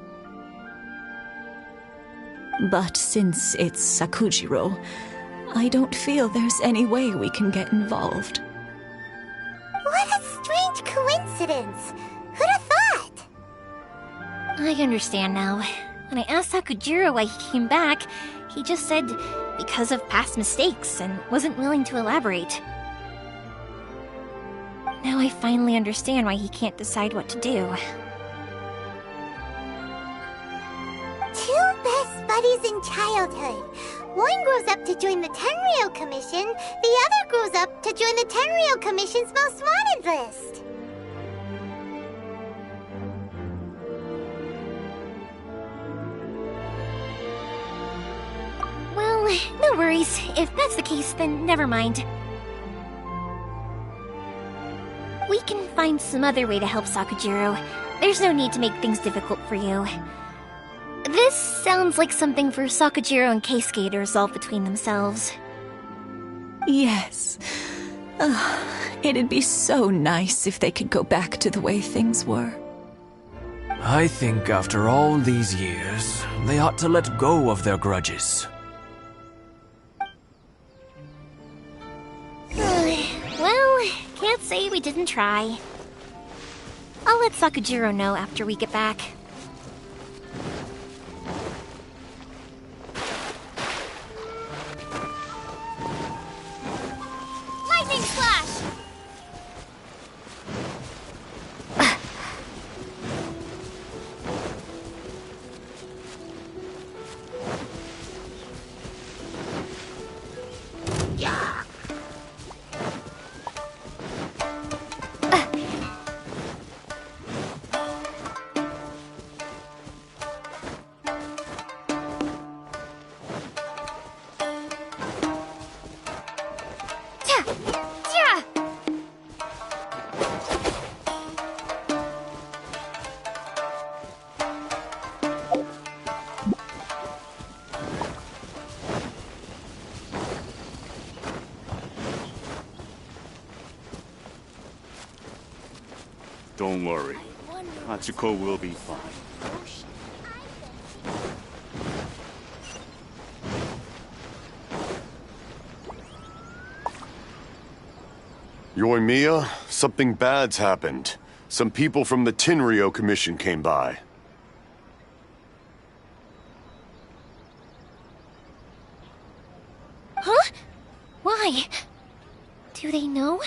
But since it's Sakujiro, I don't feel there's any way we can get involved. What a strange coincidence. Who'd have thought? I understand now. When I asked Sakujiro why he came back, he just said because of past mistakes and wasn't willing to elaborate. Now I finally understand why he can't decide what to do. Two best buddies in childhood. One grows up to join the Tenryou Commission, the other grows up to join the Tenryou Commission's most wanted list. Well, no worries. If that's the case, then never mind. We can find some other way to help Sakujiro. There's no need to make things difficult for you. This sounds like something for Sakujiro and Keisuke to resolve between themselves. Yes. It'd be so nice if they could go back to the way things were. I think after all these years, they ought to let go of their grudges. Well, can't say we didn't try. I'll let Sakujiro know after we get back. Lightning Slash! Don't worry. Hachiko will be fine. Yoimiya, something bad's happened. Some people from the Tenryo Commission came by. Huh? Why? Do they know?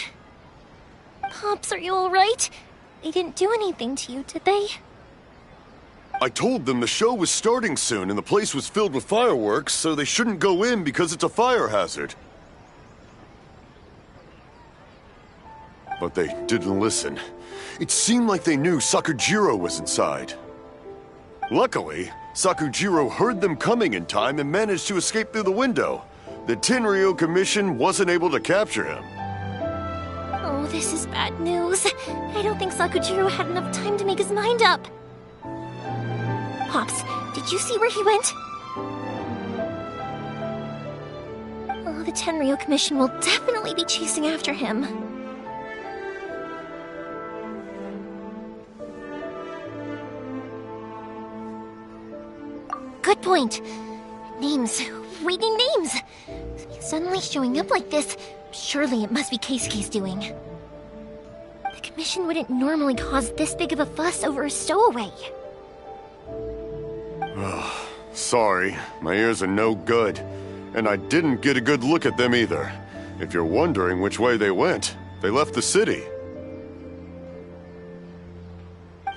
Pops, are you alright? They didn't do anything to you, did they? I told them the show was starting soon and the place was filled with fireworks, so they shouldn't go in because it's a fire hazard. But they didn't listen. It seemed like they knew Sakujiro was inside. Luckily, Sakujiro heard them coming in time and managed to escape through the window. The Tenryo Commission wasn't able to capture him. Oh, this is bad news. I don't think Sakujiro had enough time to make his mind up. Pops, did you see where he went? Oh, the Tenryo Commission will definitely be chasing after him. Good point. Names. We need names. Suddenly showing up like this, surely it must be Keisuke's doing. The Commission wouldn't normally cause this big of a fuss over a stowaway. Sorry, my ears are no good. And I didn't get a good look at them either. If you're wondering which way they went, they left the city.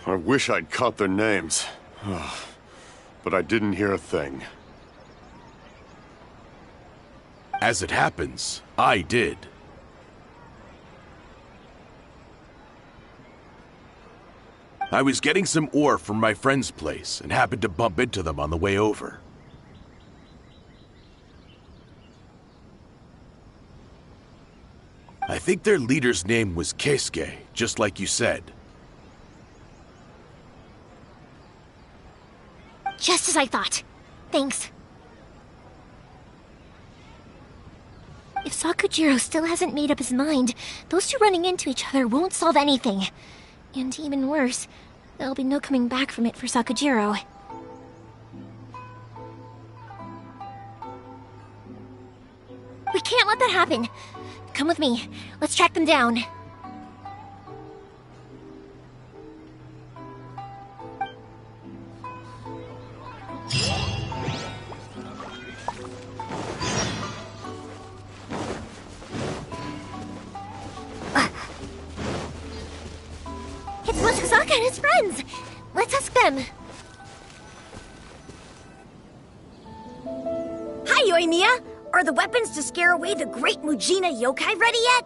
I wish I'd caught their names. But I didn't hear a thing. As it happens, I did. I was getting some ore from my friend's place and happened to bump into them on the way over. I think their leader's name was Keisuke, just like you said. Just as I thought. Thanks. If Sakujiro still hasn't made up his mind, those two running into each other won't solve anything. And even worse, there'll be no coming back from it for Sakujiro. We can't let that happen. Come with me. Let's track them down. It's Mochizaka and his friends! Let's ask them. Hi, Yoimiya! Are the weapons to scare away the great Mujina yokai ready yet?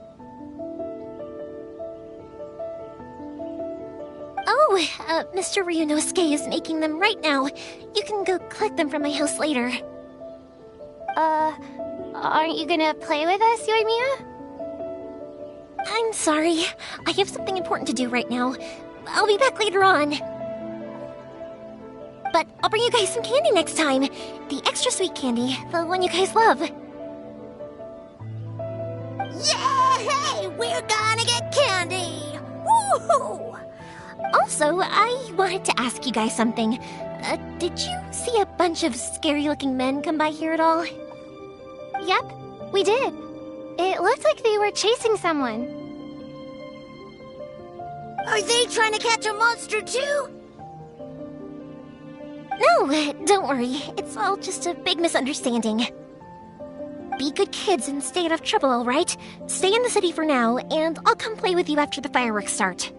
Oh, Mr. Ryunosuke is making them right now. You can go collect them from my house later. Aren't you gonna play with us, Yoimiya? I'm sorry. I have something important to do right now. I'll be back later on. But I'll bring you guys some candy next time. The extra sweet candy, the one you guys love. Yay! We're gonna get candy! Woohoo! Also, I wanted to ask you guys something. Did you see a bunch of scary-looking men come by here at all? Yep, we did. It looked like they were chasing someone. Are they trying to catch a monster too? No, don't worry. It's all just a big misunderstanding. Be good kids and stay out of trouble, alright? Stay in the city for now, and I'll come play with you after the fireworks start.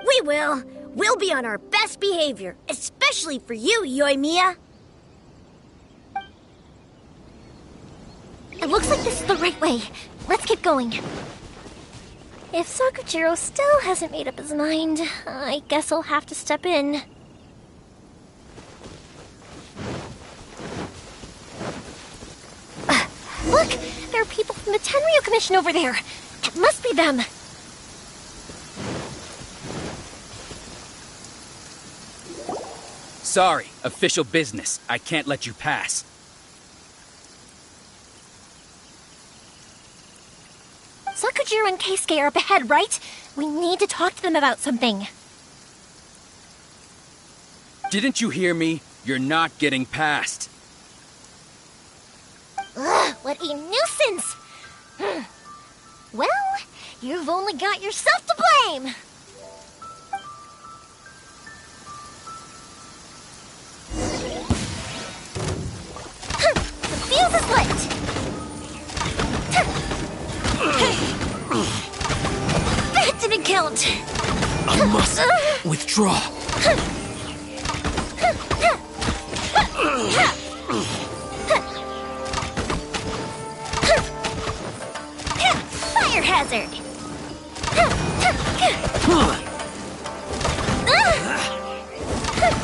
We will. We'll be on our best behavior, especially for you, Yoimiya. It looks like this is the right way. Let's get going. If Sakujiro still hasn't made up his mind, I guess I'll have to step in. Look! There are people from the Tenryo Commission over there! It must be them! Sorry, official business. I can't let you pass. Sakujiro and Keisuke are up ahead, right? We need to talk to them about something. Didn't you hear me? You're not getting past. Ugh, what a nuisance! Well, you've only got yourself to blame! The fuse is lit! That didn't count! I must withdraw. Fire hazard!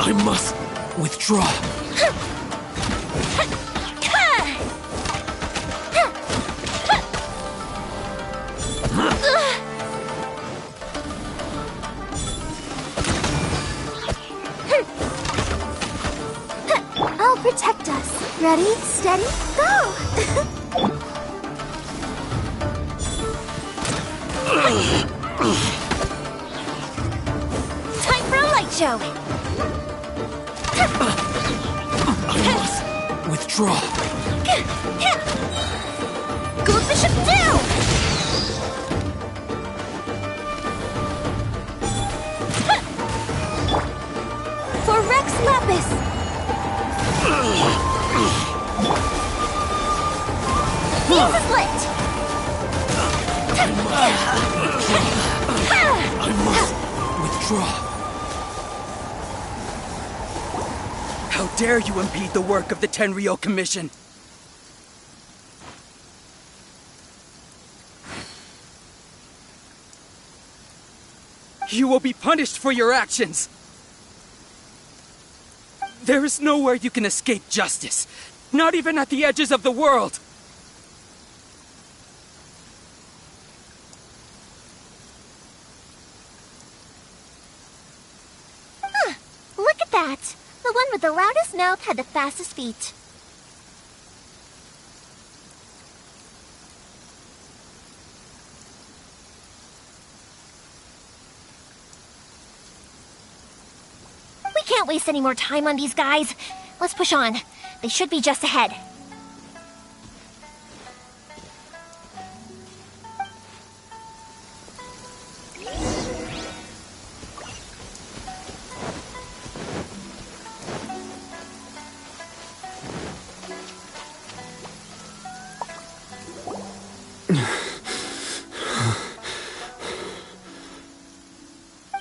I must withdraw. I'll protect us. Ready, steady, go! Time for a light show! I must withdraw. Go Bishop down! For Rex Lapis! Fuse is lit! I must withdraw. How dare you impede the work of the Tenryou Commission? You will be punished for your actions! There is nowhere you can escape justice, not even at the edges of the world! Look at that! The one with the loudest mouth had the fastest feet. We can't waste any more time on these guys. Let's push on. They should be just ahead.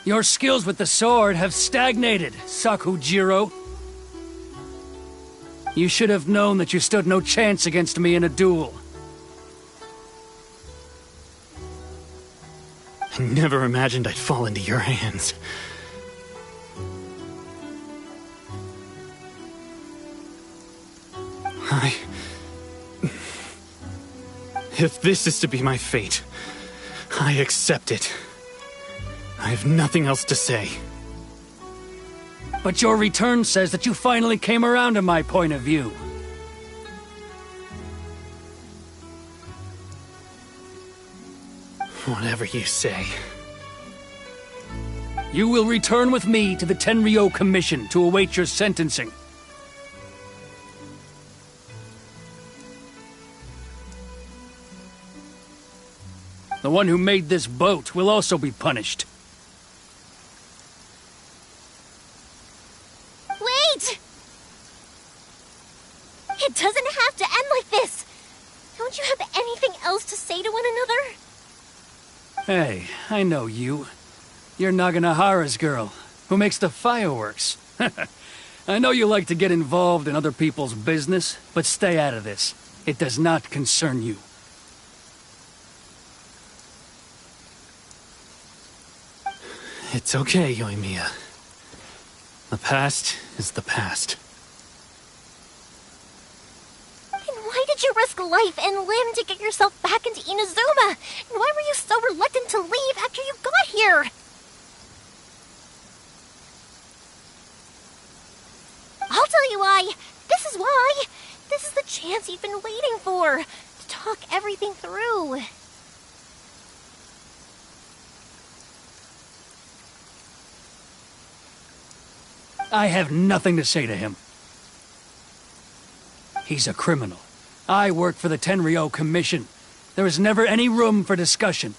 Your skills with the sword have stagnated, Sakujiro. You should have known that you stood no chance against me in a duel. I never imagined I'd fall into your hands. If this is to be my fate, I accept it. I have nothing else to say. But your return says that you finally came around to my point of view. Whatever you say. You will return with me to the Tenryou Commission to await your sentencing. The one who made this boat will also be punished. Wait! It doesn't have to end like this! Don't you have anything else to say to one another? Hey, I know you. You're Naganohara's girl, who makes the fireworks. I know you like to get involved in other people's business, but stay out of this. It does not concern you. It's okay, Yoimiya. The past is the past. Then why did you risk life and limb to get yourself back into Inazuma? And why were you so reluctant to leave after you got here? I'll tell you why. This is why. This is the chance you've been waiting for. To talk everything through. I have nothing to say to him. He's a criminal. I work for the Tenryo Commission. There is never any room for discussion.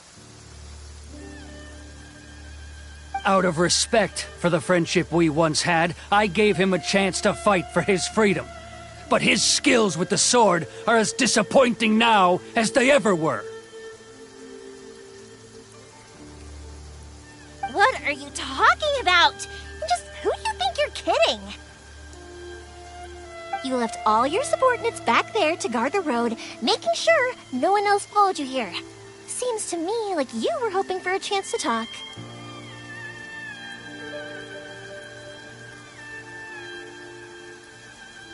Out of respect for the friendship we once had, I gave him a chance to fight for his freedom. But his skills with the sword are as disappointing now as they ever were. What are you talking about? Just who do you think you're kidding? You left all your subordinates back there to guard the road, making sure no one else followed you here. Seems to me like you were hoping for a chance to talk.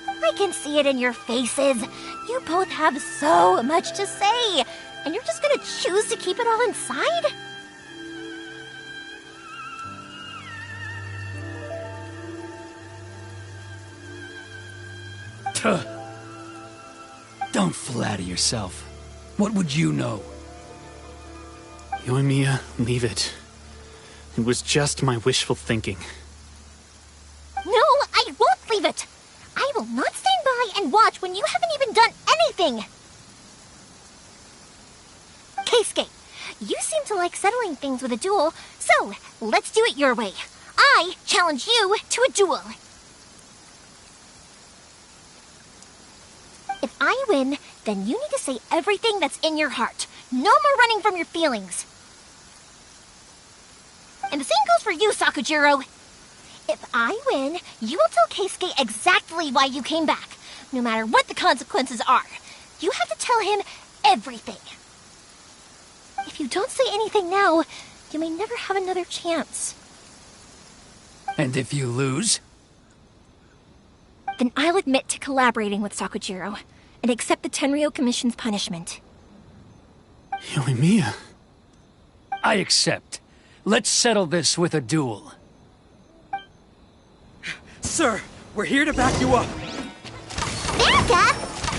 I can see it in your faces. You both have so much to say, and you're just gonna choose to keep it all inside? Tuh. Don't flatter yourself. What would you know? Yoimiya, leave it. It was just my wishful thinking. No, I won't leave it! I will not stand by and watch when you haven't even done anything! Keisuke, you seem to like settling things with a duel, so let's do it your way. I challenge you to a duel. If I win, then you need to say everything that's in your heart. No more running from your feelings. And the same goes for you, Sakujiro. If I win, you will tell Keisuke exactly why you came back, no matter what the consequences are. You have to tell him everything. If you don't say anything now, you may never have another chance. And if you lose? Then I'll admit to collaborating with Sakujiro, and accept the Tenryo Commission's punishment. Yoimiya. I accept. Let's settle this with a duel. Sir, we're here to back you up. Back up?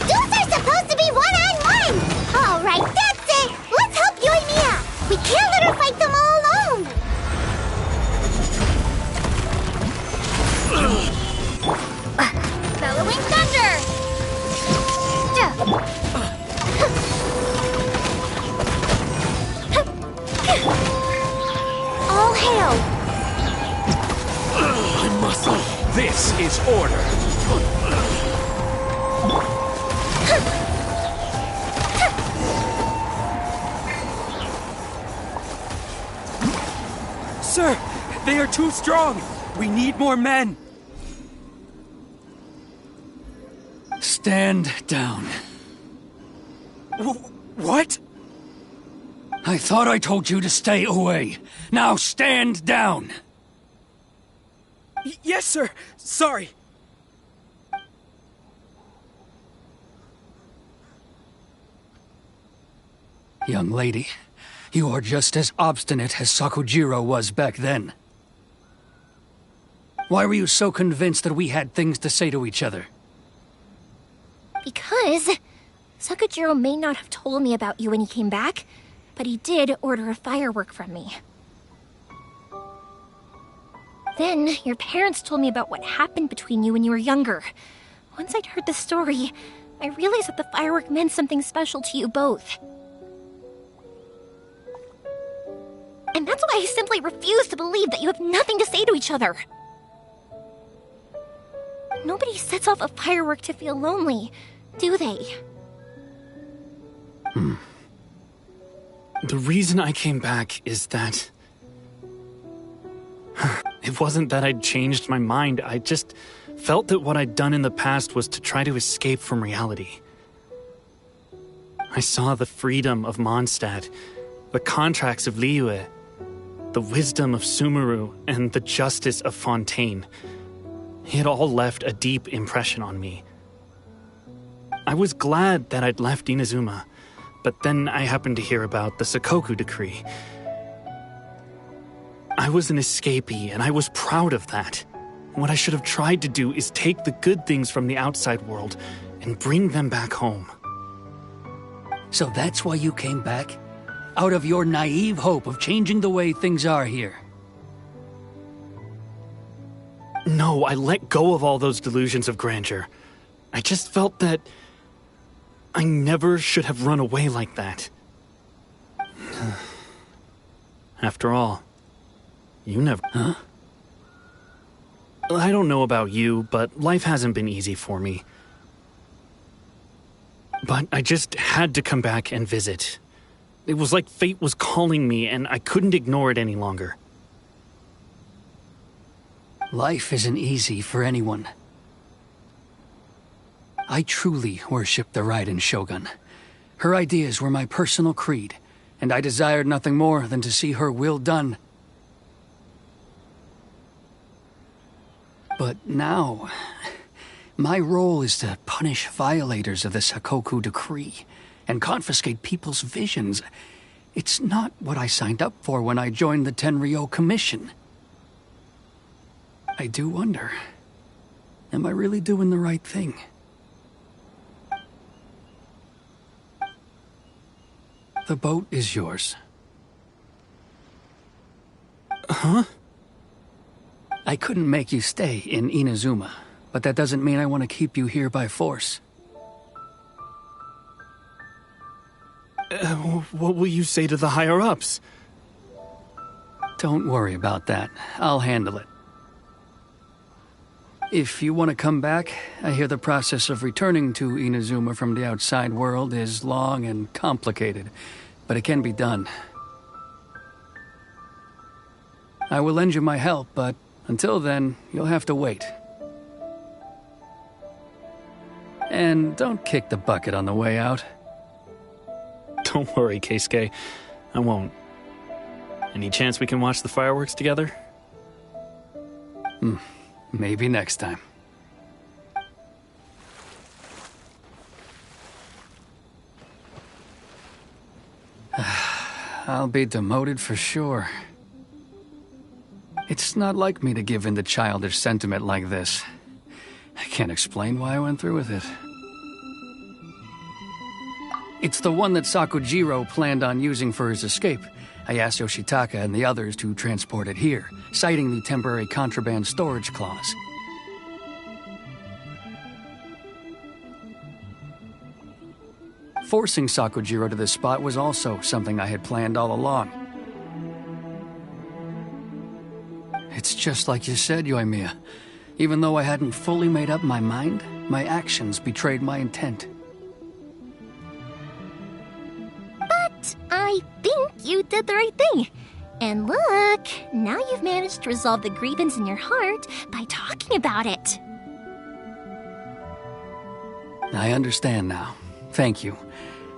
Duels are supposed to be one-on-one! Alright, that's it! Let's help you and Mia! We can't let her fight them all alone! Bellowing Thunder! All hail! I must. This is order. Sir, they are too strong. We need more men. Stand down. What? I thought I told you to stay away. Now stand down. Yes, sir. Sorry. Young lady, you are just as obstinate as Sakujiro was back then. Why were you so convinced that we had things to say to each other? Because Sakujiro may not have told me about you when he came back, but he did order a firework from me. Then, your parents told me about what happened between you when you were younger. Once I'd heard the story, I realized that the firework meant something special to you both. And that's why I simply refuse to believe that you have nothing to say to each other. Nobody sets off a firework to feel lonely, do they? The reason I came back is that... It wasn't that I'd changed my mind, I just felt that what I'd done in the past was to try to escape from reality. I saw the freedom of Mondstadt, the contracts of Liyue, the wisdom of Sumeru, and the justice of Fontaine. It all left a deep impression on me. I was glad that I'd left Inazuma, but then I happened to hear about the Sakoku decree. I was an escapee, and I was proud of that. What I should have tried to do is take the good things from the outside world and bring them back home. So that's why you came back? Out of your naive hope of changing the way things are here? No, I let go of all those delusions of grandeur. I just felt that I never should have run away like that. After all, you never... Huh? I don't know about you, but life hasn't been easy for me. But I just had to come back and visit. It was like fate was calling me, and I couldn't ignore it any longer. Life isn't easy for anyone. I truly worship the Raiden Shogun. Her ideas were my personal creed, and I desired nothing more than to see her will done. But now, my role is to punish violators of the Sakoku decree and confiscate people's visions. It's not what I signed up for when I joined the Tenryo Commission. I do wonder, am I really doing the right thing? The boat is yours. Huh? I couldn't make you stay in Inazuma, but that doesn't mean I want to keep you here by force. What will you say to the higher-ups? Don't worry about that. I'll handle it. If you want to come back, I hear the process of returning to Inazuma from the outside world is long and complicated, but it can be done. I will lend you my help, but until then, you'll have to wait. And don't kick the bucket on the way out. Don't worry, Keisuke. I won't. Any chance we can watch the fireworks together? Maybe next time. I'll be demoted for sure. It's not like me to give in to childish sentiment like this. I can't explain why I went through with it. It's the one that Sakujiro planned on using for his escape. I asked Yoshitaka and the others to transport it here, citing the temporary contraband storage clause. Forcing Sakujiro to this spot was also something I had planned all along. It's just like you said, Yoimiya. Even though I hadn't fully made up my mind, my actions betrayed my intent. But I think you did the right thing. And look, now you've managed to resolve the grievance in your heart by talking about it. I understand now. Thank you.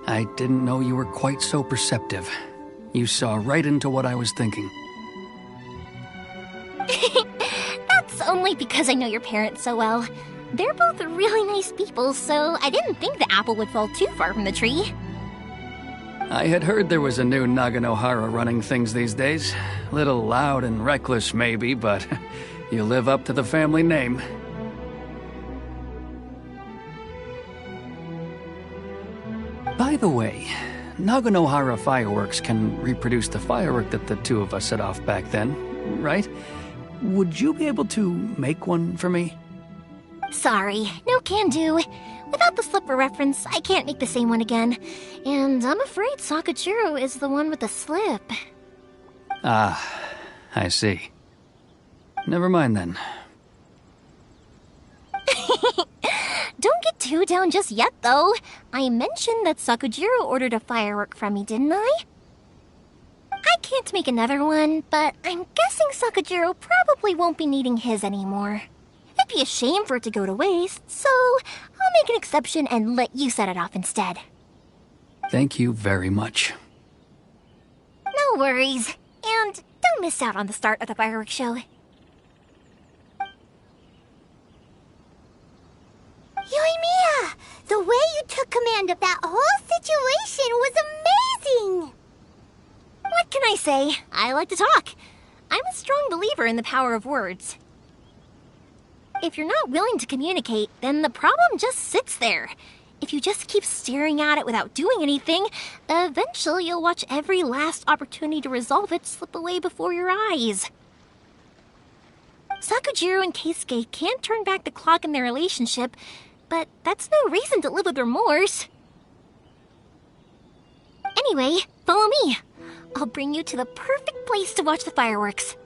I didn't know you were quite so perceptive. You saw right into what I was thinking. That's only because I know your parents so well. They're both really nice people, so I didn't think the apple would fall too far from the tree. I had heard there was a new Naganohara running things these days. Little loud and reckless, maybe, but you live up to the family name. By the way, Naganohara fireworks can reproduce the firework that the two of us set off back then, right? Would you be able to make one for me? Sorry, no can do. Without the slipper reference, I can't make the same one again. And I'm afraid Sakujiro is the one with the slip. Ah, I see. Never mind then. Don't get too down just yet, though. I mentioned that Sakujiro ordered a firework from me, didn't I? I can't make another one, but I'm guessing Sakujiro probably won't be needing his anymore. It'd be a shame for it to go to waste, so I'll make an exception and let you set it off instead. Thank you very much. No worries. And don't miss out on the start of the fireworks show. Yoimiya! The way you took command of that whole situation was amazing! What can I say? I like to talk. I'm a strong believer in the power of words. If you're not willing to communicate, then the problem just sits there. If you just keep staring at it without doing anything, eventually you'll watch every last opportunity to resolve it slip away before your eyes. Sakujiro and Keisuke can't turn back the clock in their relationship, but that's no reason to live with remorse. Anyway, follow me. I'll bring you to the perfect place to watch the fireworks.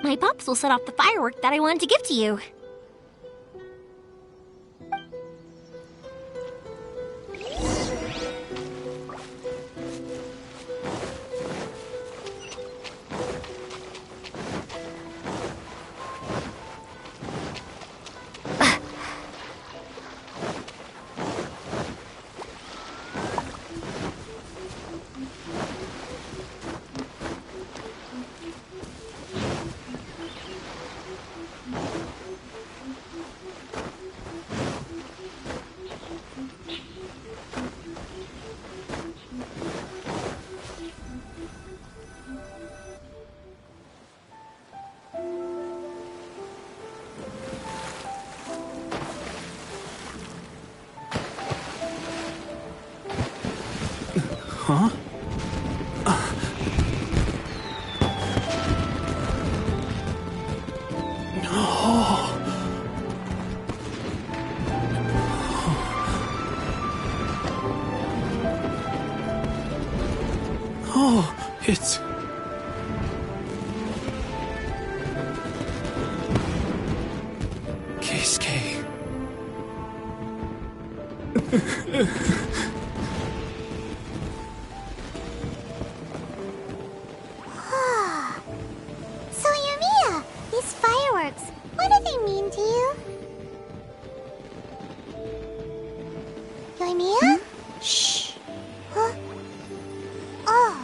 My pops will set off the firework that I wanted to give to you. Huh? Oh, it's... Keisuke. So, Yumiya, these fireworks, what do they mean to you? Yumiya? Shh. Huh? Oh.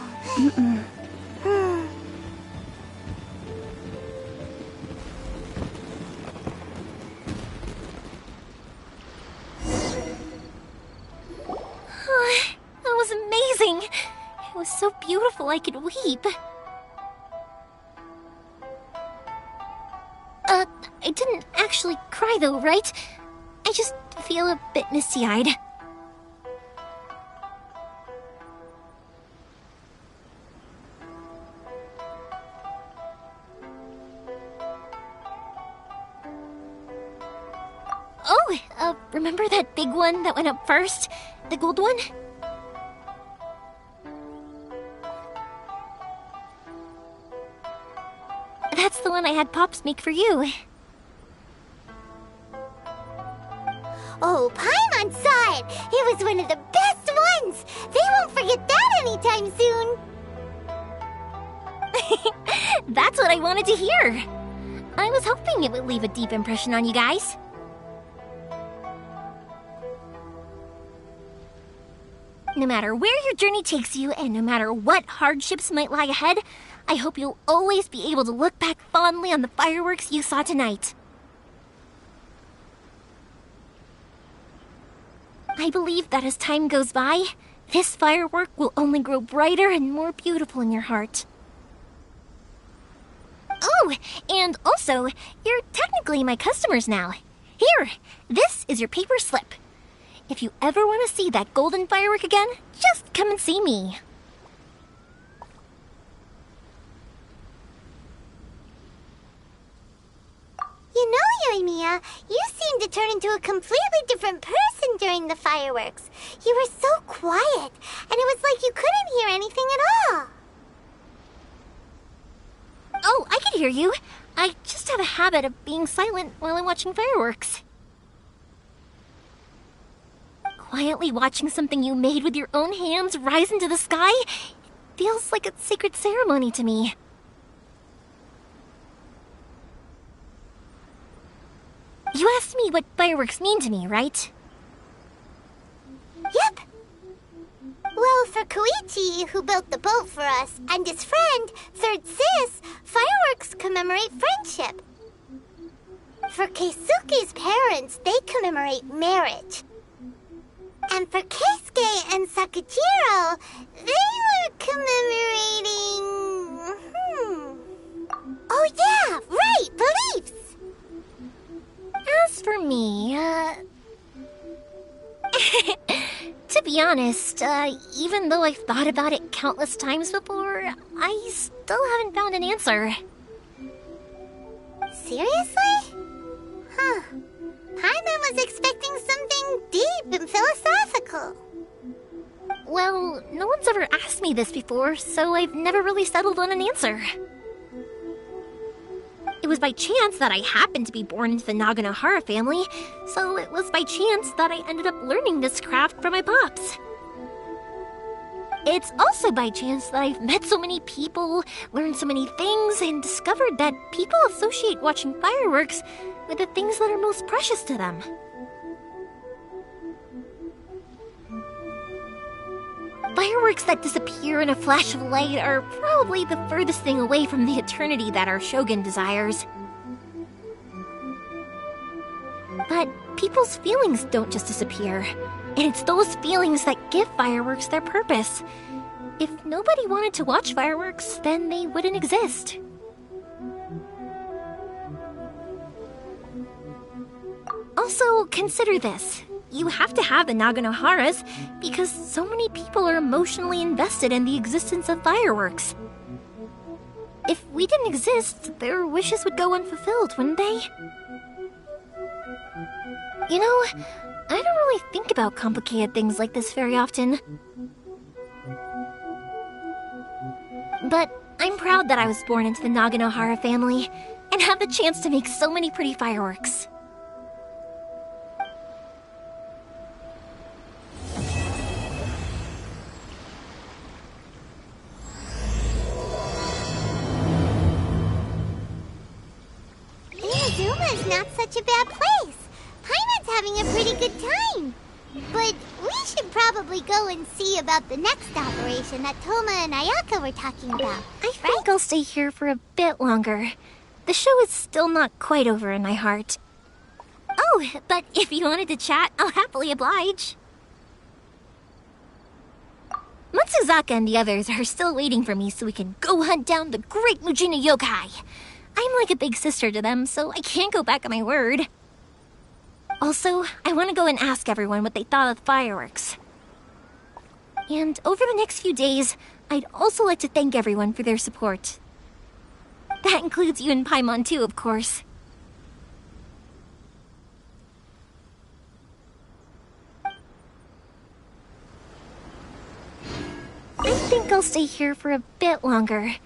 That was amazing. It was so beautiful I could weep. I didn't actually cry though, right? I just feel a bit misty-eyed. Oh, remember that big one that went up first? The gold one? That's the one I had Pops make for you. Oh, Paimon saw it! It was one of the best ones! They won't forget that anytime soon! That's what I wanted to hear. I was hoping it would leave a deep impression on you guys. No matter where your journey takes you, and no matter what hardships might lie ahead, I hope you'll always be able to look back fondly on the fireworks you saw tonight. I believe that as time goes by, this firework will only grow brighter and more beautiful in your heart. Oh, and also, you're technically my customers now. Here, this is your paper slip. If you ever want to see that golden firework again, just come and see me. You know, Yoimiya, you seemed to turn into a completely different person during the fireworks. You were so quiet, and it was like you couldn't hear anything at all. Oh, I can hear you. I just have a habit of being silent while I'm watching fireworks. Quietly watching something you made with your own hands rise into the sky feels like a sacred ceremony to me. You asked me what fireworks mean to me, right? Yep. Well, for Koichi, who built the boat for us, and his friend, Third Sis, fireworks commemorate friendship. For Keisuke's parents, they commemorate marriage. And for Keisuke and Sakujiro, they were commemorating... Oh yeah, right, beliefs! As for me, to be honest, even though I've thought about it countless times before, I still haven't found an answer. Seriously? Huh. Paimon was expecting something deep and philosophical. Well, no one's ever asked me this before, so I've never really settled on an answer. It was by chance that I happened to be born into the Naganohara family, so it was by chance that I ended up learning this craft from my pops. It's also by chance that I've met so many people, learned so many things, and discovered that people associate watching fireworks with the things that are most precious to them. Fireworks that disappear in a flash of light are probably the furthest thing away from the eternity that our shogun desires. But people's feelings don't just disappear, and it's those feelings that give fireworks their purpose. If nobody wanted to watch fireworks, then they wouldn't exist. Also, consider this. You have to have the Naganoharas because so many people are emotionally invested in the existence of fireworks. If we didn't exist, their wishes would go unfulfilled, wouldn't they? You know, I don't really think about complicated things like this very often. But I'm proud that I was born into the Naganohara family and have the chance to make so many pretty fireworks. Inazuma's not such a bad place. Paimon's having a pretty good time. But we should probably go and see about the next operation that Toma and Ayaka were talking about. I think I'll stay here for a bit longer. The show is still not quite over in my heart. Oh, but if you wanted to chat, I'll happily oblige. Matsuzaka and the others are still waiting for me so we can go hunt down the great Mujina yokai. I'm like a big sister to them, so I can't go back on my word. Also, I want to go and ask everyone what they thought of the fireworks. And over the next few days, I'd also like to thank everyone for their support. That includes you and Paimon too, of course. I think I'll stay here for a bit longer.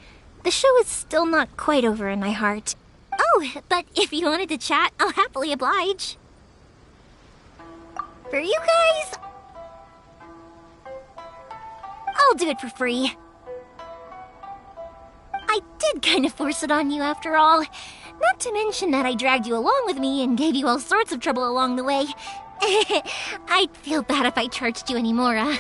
The show is still not quite over in my heart. Oh, but if you wanted to chat, I'll happily oblige. For you guys, I'll do it for free. I did kind of force it on you after all. Not to mention that I dragged you along with me and gave you all sorts of trouble along the way. I'd feel bad if I charged you anymore,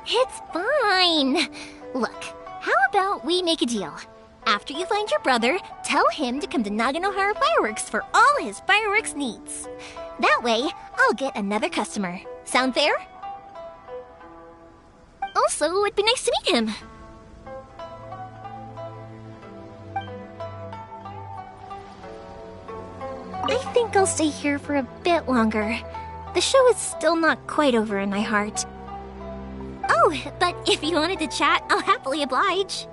It's fine. Look, how about we make a deal? After you find your brother, tell him to come to Naganohara Fireworks for all his fireworks needs. That way, I'll get another customer. Sound fair? Also, it'd be nice to meet him. I think I'll stay here for a bit longer. The show is still not quite over in my heart. Oh, but if you wanted to chat, I'll happily oblige.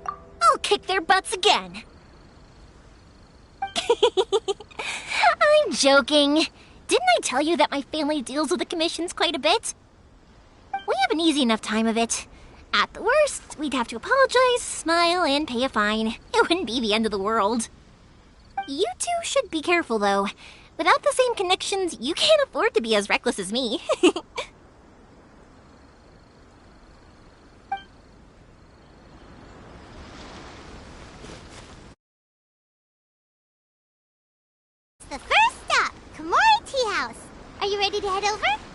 I'll kick their butts again. I'm joking. Didn't I tell you that my family deals with the commissions quite a bit? We have an easy enough time of it. At the worst, we'd have to apologize, smile, and pay a fine. It wouldn't be the end of the world. You two should be careful, though. Without the same connections, you can't afford to be as reckless as me. The first stop, Komori Tea House. Are you ready to head over?